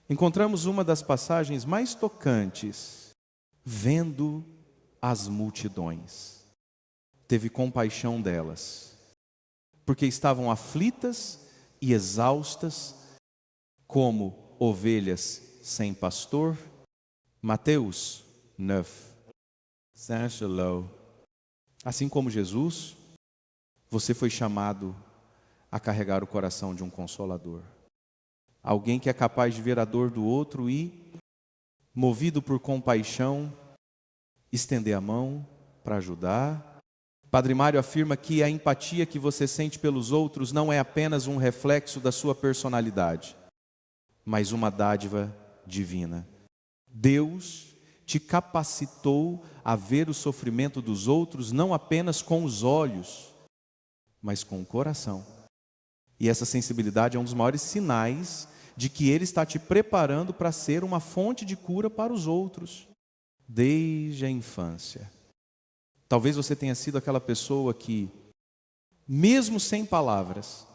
encontramos uma das passagens mais tocantes. Vendo as multidões, teve compaixão delas, porque estavam aflitas e exaustas, como ovelhas sem pastor. Mateus 9, Saint-Chirleu. Assim como Jesus, você foi chamado a carregar o coração de um consolador. Alguém que é capaz de ver a dor do outro e, movido por compaixão, estender a mão para ajudar. Padre Mário afirma que a empatia que você sente pelos outros não é apenas um reflexo da sua personalidade, mas uma dádiva divina. Deus te capacitou a ver o sofrimento dos outros não apenas com os olhos, mas com o coração. E essa sensibilidade é um dos maiores sinais de que Ele está te preparando para ser uma fonte de cura para os outros, desde a infância. Talvez você tenha sido aquela pessoa que, mesmo sem palavras,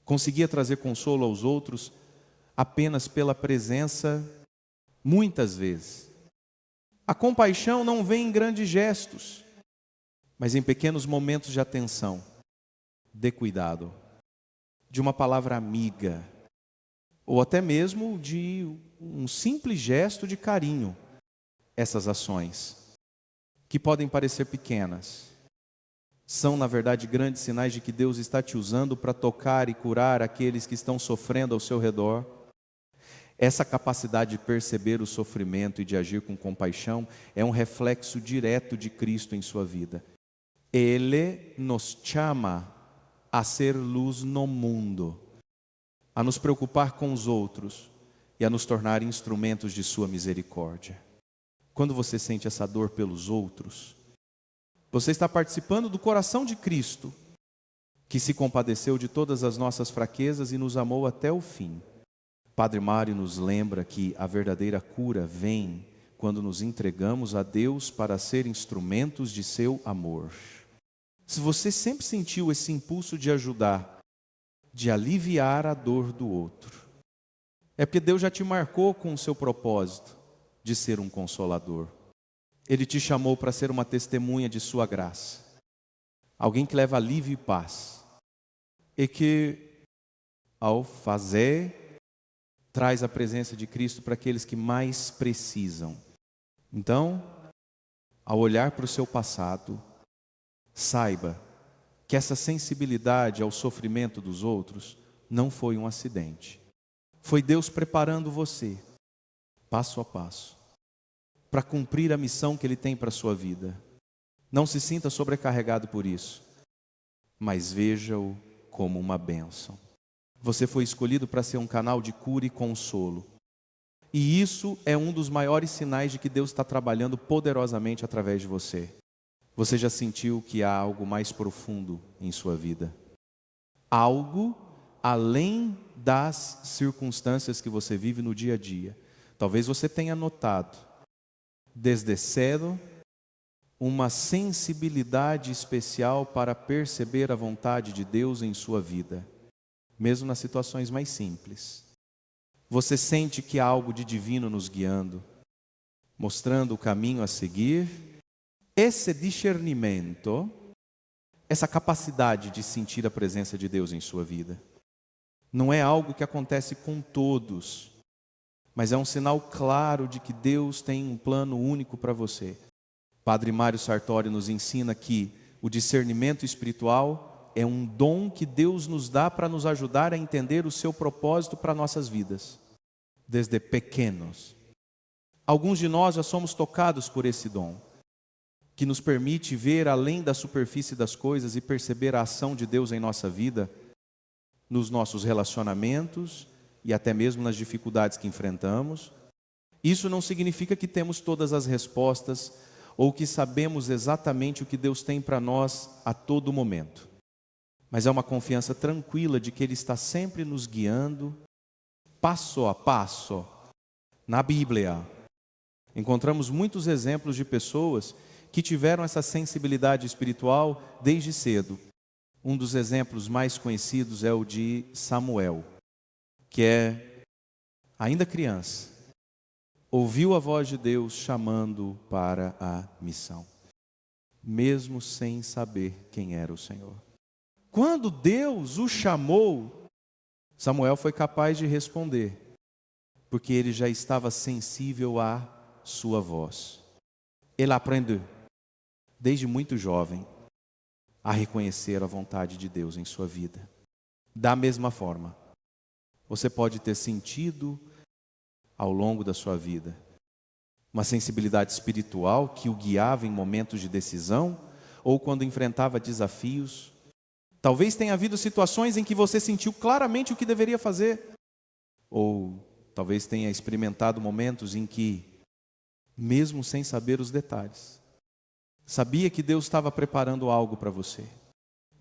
conseguia trazer consolo aos outros apenas pela presença, muitas vezes. A compaixão não vem em grandes gestos, mas em pequenos momentos de atenção. Dê cuidado, de uma palavra amiga, ou até mesmo de um simples gesto de carinho. Essas ações, que podem parecer pequenas, são na verdade grandes sinais de que Deus está te usando para tocar e curar aqueles que estão sofrendo ao seu redor. Essa capacidade de perceber o sofrimento e de agir com compaixão é um reflexo direto de Cristo em sua vida. Ele nos chama a ser luz no mundo, a nos preocupar com os outros e a nos tornar instrumentos de sua misericórdia. Quando você sente essa dor pelos outros, você está participando do coração de Cristo, que se compadeceu de todas as nossas fraquezas e nos amou até o fim. Padre Mário nos lembra que a verdadeira cura vem quando nos entregamos a Deus para ser instrumentos de seu amor. Se você sempre sentiu esse impulso de ajudar, de aliviar a dor do outro, é porque Deus já te marcou com o seu propósito de ser um consolador. Ele te chamou para ser uma testemunha de sua graça. Alguém que leva alívio e paz. E que, ao fazer, traz a presença de Cristo para aqueles que mais precisam. Então, ao olhar para o seu passado, saiba que essa sensibilidade ao sofrimento dos outros não foi um acidente. Foi Deus preparando você, passo a passo, para cumprir a missão que Ele tem para a sua vida. Não se sinta sobrecarregado por isso, mas veja-o como uma bênção. Você foi escolhido para ser um canal de cura e consolo. E isso é um dos maiores sinais de que Deus está trabalhando poderosamente através de você. Você já sentiu que há algo mais profundo em sua vida? Algo além das circunstâncias que você vive no dia a dia. Talvez você tenha notado, desde cedo, uma sensibilidade especial para perceber a vontade de Deus em sua vida, mesmo nas situações mais simples. Você sente que há algo de divino nos guiando, mostrando o caminho a seguir. Esse discernimento, essa capacidade de sentir a presença de Deus em sua vida, não é algo que acontece com todos, mas é um sinal claro de que Deus tem um plano único para você. Padre Mário Sartori nos ensina que o discernimento espiritual é um dom que Deus nos dá para nos ajudar a entender o seu propósito para nossas vidas, desde pequenos. Alguns de nós já somos tocados por esse dom, que nos permite ver além da superfície das coisas e perceber a ação de Deus em nossa vida, nos nossos relacionamentos e até mesmo nas dificuldades que enfrentamos. Isso não significa que temos todas as respostas ou que sabemos exatamente o que Deus tem para nós a todo momento. Mas é uma confiança tranquila de que Ele está sempre nos guiando, passo a passo. Na Bíblia, encontramos muitos exemplos de pessoas que tiveram essa sensibilidade espiritual desde cedo. Um dos exemplos mais conhecidos é o de Samuel, que é, ainda criança, ouviu a voz de Deus chamando para a missão, mesmo sem saber quem era o Senhor. Quando Deus o chamou, Samuel foi capaz de responder, porque ele já estava sensível à sua voz. Ele aprendeu, desde muito jovem, a reconhecer a vontade de Deus em sua vida. Da mesma forma, você pode ter sentido ao longo da sua vida uma sensibilidade espiritual que o guiava em momentos de decisão ou quando enfrentava desafios. Talvez tenha havido situações em que você sentiu claramente o que deveria fazer, ou talvez tenha experimentado momentos em que, mesmo sem saber os detalhes, sabia que Deus estava preparando algo para você.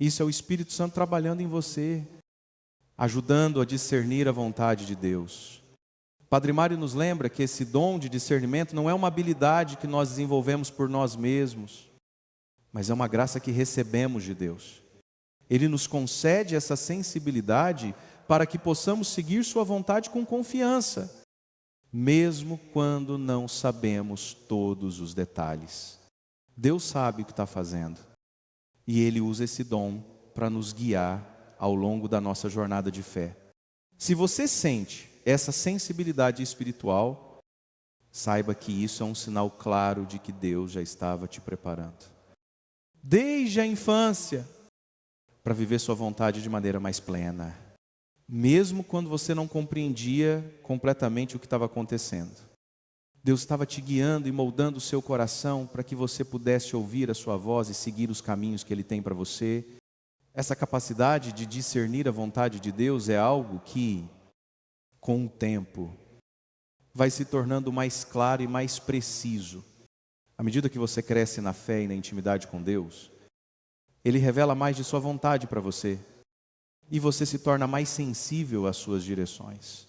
Isso é o Espírito Santo trabalhando em você, ajudando a discernir a vontade de Deus. Padre Mário nos lembra que esse dom de discernimento não é uma habilidade que nós desenvolvemos por nós mesmos, mas é uma graça que recebemos de Deus. Ele nos concede essa sensibilidade para que possamos seguir sua vontade com confiança, mesmo quando não sabemos todos os detalhes. Deus sabe o que está fazendo e Ele usa esse dom para nos guiar ao longo da nossa jornada de fé. Se você sente essa sensibilidade espiritual, saiba que isso é um sinal claro de que Deus já estava te preparando desde a infância para viver sua vontade de maneira mais plena, mesmo quando você não compreendia completamente o que estava acontecendo. Deus estava te guiando e moldando o seu coração para que você pudesse ouvir a sua voz e seguir os caminhos que Ele tem para você. Essa capacidade de discernir a vontade de Deus é algo que, com o tempo, vai se tornando mais claro e mais preciso. À medida que você cresce na fé e na intimidade com Deus, Ele revela mais de sua vontade para você, e você se torna mais sensível às suas direções.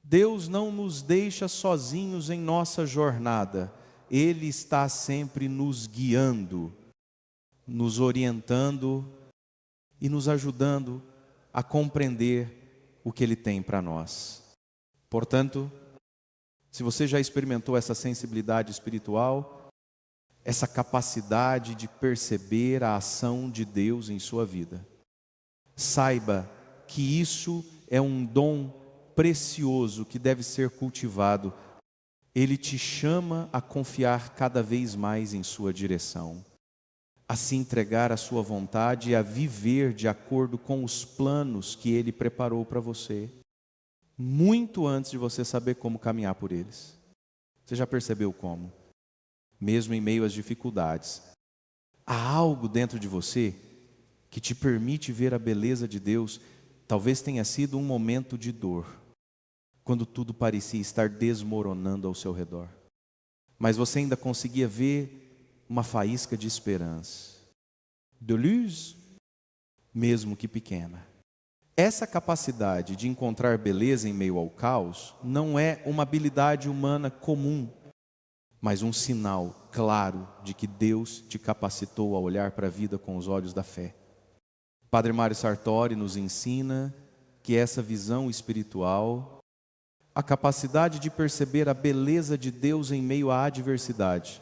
Deus não nos deixa sozinhos em nossa jornada. Ele está sempre nos guiando, nos orientando e nos ajudando a compreender o que Ele tem para nós. Portanto, se você já experimentou essa sensibilidade espiritual, essa capacidade de perceber a ação de Deus em sua vida, saiba que isso é um dom precioso que deve ser cultivado. Ele te chama a confiar cada vez mais em sua direção, a se entregar à sua vontade e a viver de acordo com os planos que Ele preparou para você, muito antes de você saber como caminhar por eles. Você já percebeu como? Mesmo em meio às dificuldades, há algo dentro de você que te permite ver a beleza de Deus. Talvez tenha sido um momento de dor, quando tudo parecia estar desmoronando ao seu redor, mas você ainda conseguia ver uma faísca de esperança, de luz, mesmo que pequena. Essa capacidade de encontrar beleza em meio ao caos não é uma habilidade humana comum, mas um sinal claro de que Deus te capacitou a olhar para a vida com os olhos da fé. Padre Mário Sartori nos ensina que essa visão espiritual, a capacidade de perceber a beleza de Deus em meio à adversidade,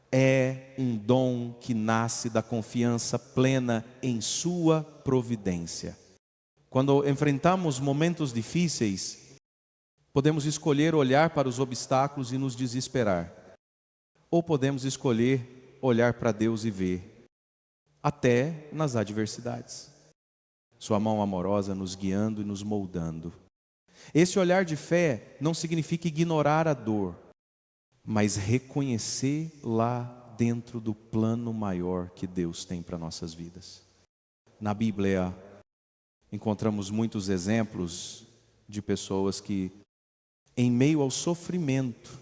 é um dom que nasce da confiança plena em sua providência. Quando enfrentamos momentos difíceis, podemos escolher olhar para os obstáculos e nos desesperar, ou podemos escolher olhar para Deus e ver, até nas adversidades, sua mão amorosa nos guiando e nos moldando. Esse olhar de fé não significa ignorar a dor, mas reconhecer lá dentro do plano maior que Deus tem para nossas vidas. Na Bíblia, encontramos muitos exemplos de pessoas que, em meio ao sofrimento,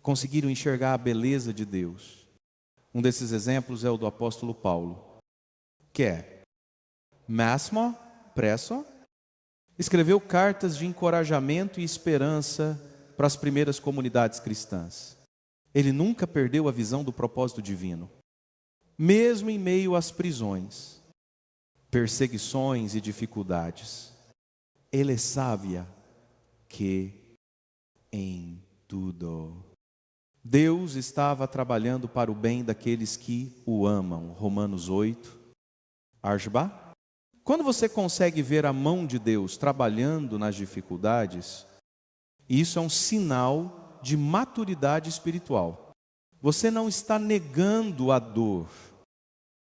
conseguiram enxergar a beleza de Deus. Um desses exemplos é o do apóstolo Paulo, que é Máximo Presso, escreveu cartas de encorajamento e esperança para as primeiras comunidades cristãs. Ele nunca perdeu a visão do propósito divino, mesmo em meio às prisões, perseguições e dificuldades. Ele sabia que em tudo Deus estava trabalhando para o bem daqueles que o amam. Romanos 8, Arjba. Quando você consegue ver a mão de Deus trabalhando nas dificuldades, isso é um sinal de maturidade espiritual. Você não está negando a dor,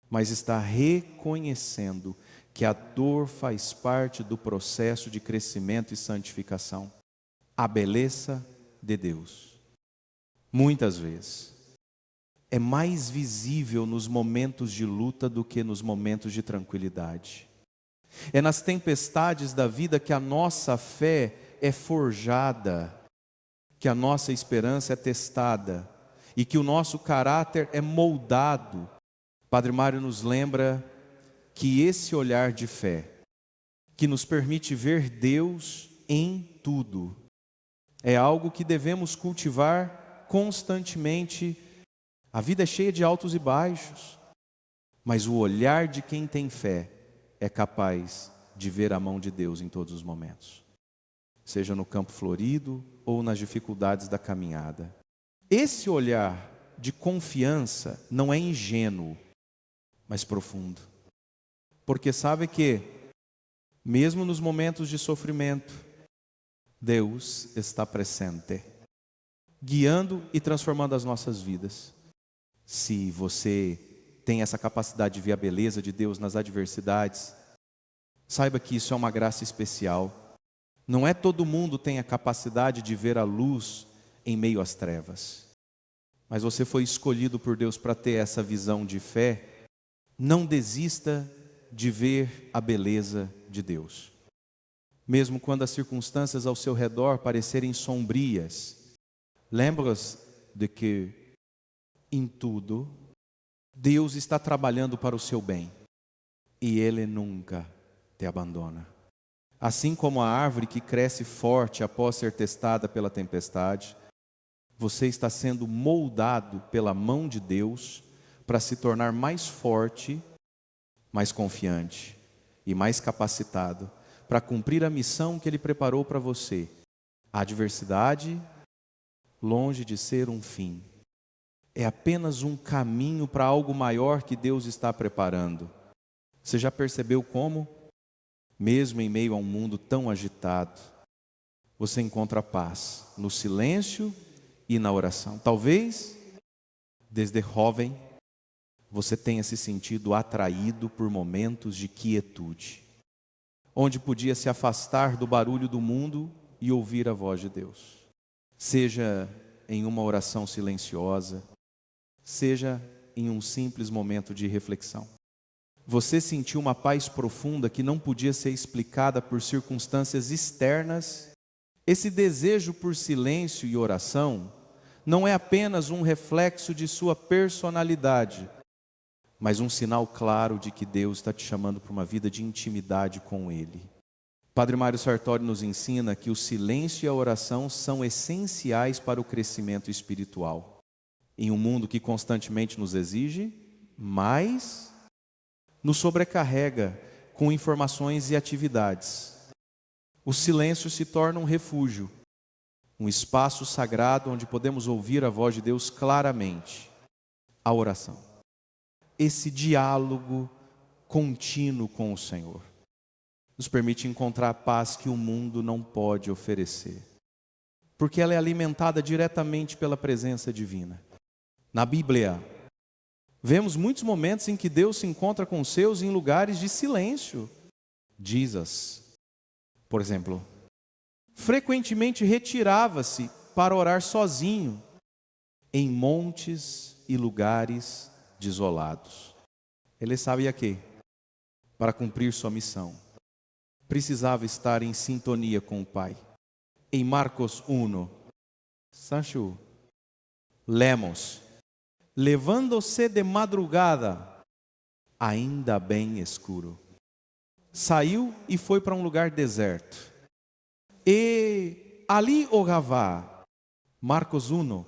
mas está reconhecendo que a dor faz parte do processo de crescimento e santificação. A beleza de Deus, muitas vezes, é mais visível nos momentos de luta do que nos momentos de tranquilidade. É nas tempestades da vida que a nossa fé é forjada, que a nossa esperança é testada e que o nosso caráter é moldado. Padre Mário nos lembra que esse olhar de fé, que nos permite ver Deus em tudo, é algo que devemos cultivar constantemente. A vida é cheia de altos e baixos, mas o olhar de quem tem fé é capaz de ver a mão de Deus em todos os momentos, seja no campo florido ou nas dificuldades da caminhada. Esse olhar de confiança não é ingênuo, mas profundo, porque sabe que, mesmo nos momentos de sofrimento, Deus está presente, guiando e transformando as nossas vidas. Se você tem essa capacidade de ver a beleza de Deus nas adversidades, saiba que isso é uma graça especial. Não é todo mundo tem a capacidade de ver a luz em meio às trevas, mas você foi escolhido por Deus para ter essa visão de fé. Não desista de ver a beleza de Deus. mesmo quando as circunstâncias ao seu redor parecerem sombrias. Lembra-se de que, em tudo, Deus está trabalhando para o seu bem e Ele nunca te abandona. Assim como a árvore que cresce forte após ser testada pela tempestade, você está sendo moldado pela mão de Deus para se tornar mais forte, mais confiante e mais capacitado para cumprir a missão que Ele preparou para você. A adversidade, longe de ser um fim, é apenas um caminho para algo maior que Deus está preparando. Você já percebeu como, mesmo em meio a um mundo tão agitado, você encontra paz no silêncio e na oração? Talvez, desde jovem, você tenha se sentido atraído por momentos de quietude, onde podia se afastar do barulho do mundo e ouvir a voz de Deus. Seja em uma oração silenciosa, seja em um simples momento de reflexão. Você sentiu uma paz profunda que não podia ser explicada por circunstâncias externas. Esse desejo por silêncio e oração não é apenas um reflexo de sua personalidade, mas um sinal claro de que Deus está te chamando para uma vida de intimidade com Ele. Padre Mário Sartori nos ensina que o silêncio e a oração são essenciais para o crescimento espiritual. Em um mundo que constantemente nos exige, mas nos sobrecarrega com informações e atividades. O silêncio se torna um refúgio, um espaço sagrado onde podemos ouvir a voz de Deus claramente. A oração, esse diálogo contínuo com o Senhor, nos permite encontrar a paz que o mundo não pode oferecer, porque ela é alimentada diretamente pela presença divina. Na Bíblia, vemos muitos momentos em que Deus se encontra com os seus em lugares de silêncio. Jesus, por exemplo, frequentemente retirava-se para orar sozinho em montes e lugares desolados. Ele sabia que, para cumprir sua missão, precisava estar em sintonia com o Pai. Em Marcos 1, Sancho, lemos: levando-se de madrugada, ainda bem escuro, saiu e foi para um lugar deserto. E ali orava. Marcos 1,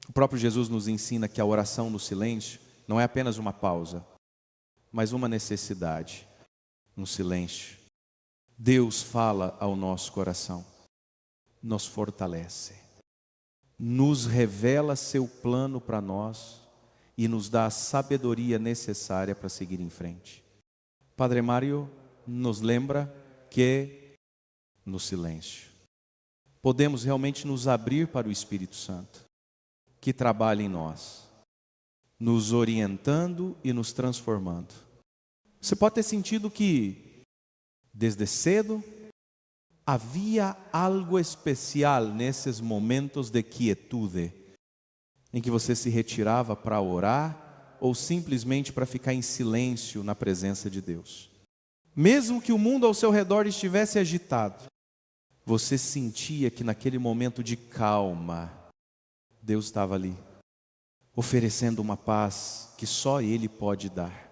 o próprio Jesus nos ensina que a oração no silêncio não é apenas uma pausa, mas uma necessidade. No silêncio, Deus fala ao nosso coração, nos fortalece, nos revela seu plano para nós e nos dá a sabedoria necessária para seguir em frente. Padre Mário nos lembra que no silêncio podemos realmente nos abrir para o Espírito Santo, que trabalha em nós, nos orientando e nos transformando. Você pode ter sentido que, desde cedo, havia algo especial nesses momentos de quietude, em que você se retirava para orar ou simplesmente para ficar em silêncio na presença de Deus. Mesmo que o mundo ao seu redor estivesse agitado, você sentia que naquele momento de calma, Deus estava ali, oferecendo uma paz que só Ele pode dar.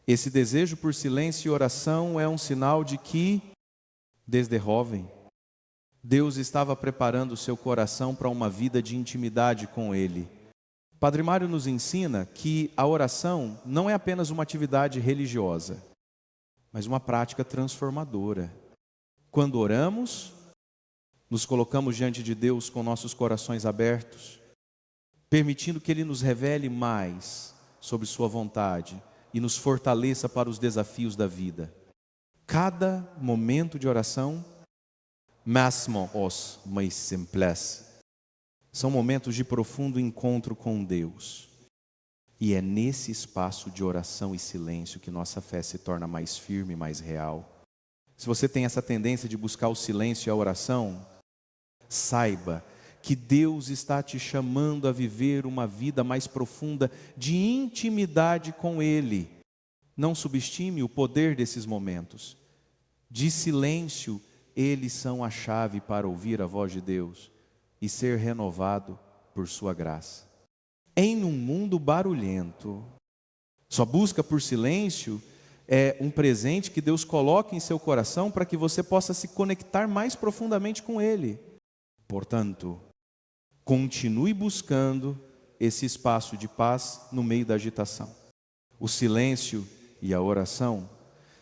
Esse desejo por silêncio e oração é um sinal de que, desde jovem, Deus estava preparando o seu coração para uma vida de intimidade com Ele. Padre Mário nos ensina que a oração não é apenas uma atividade religiosa, mas uma prática transformadora. Quando oramos, nos colocamos diante de Deus com nossos corações abertos, permitindo que Ele nos revele mais sobre Sua vontade e nos fortaleça para os desafios da vida. Cada momento de oração, mesmo os mais simples, são momentos de profundo encontro com Deus. E é nesse espaço de oração e silêncio que nossa fé se torna mais firme e mais real. Se você tem essa tendência de buscar o silêncio e a oração, saiba que Deus está te chamando a viver uma vida mais profunda de intimidade com Ele. Não subestime o poder desses momentos. de silêncio, eles são a chave para ouvir a voz de Deus e ser renovado por sua graça. Em um mundo barulhento, sua busca por silêncio é um presente que Deus coloca em seu coração para que você possa se conectar mais profundamente com Ele. Portanto, continue buscando esse espaço de paz no meio da agitação. O silêncio e a oração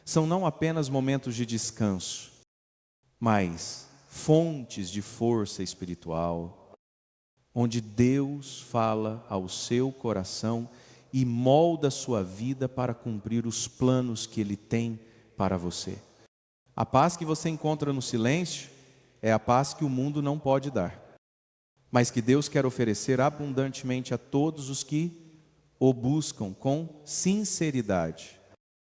são não apenas momentos de descanso, mas fontes de força espiritual, onde Deus fala ao seu coração e molda a sua vida para cumprir os planos que Ele tem para você. A paz que você encontra no silêncio é a paz que o mundo não pode dar, mas que Deus quer oferecer abundantemente a todos os que o buscam com sinceridade.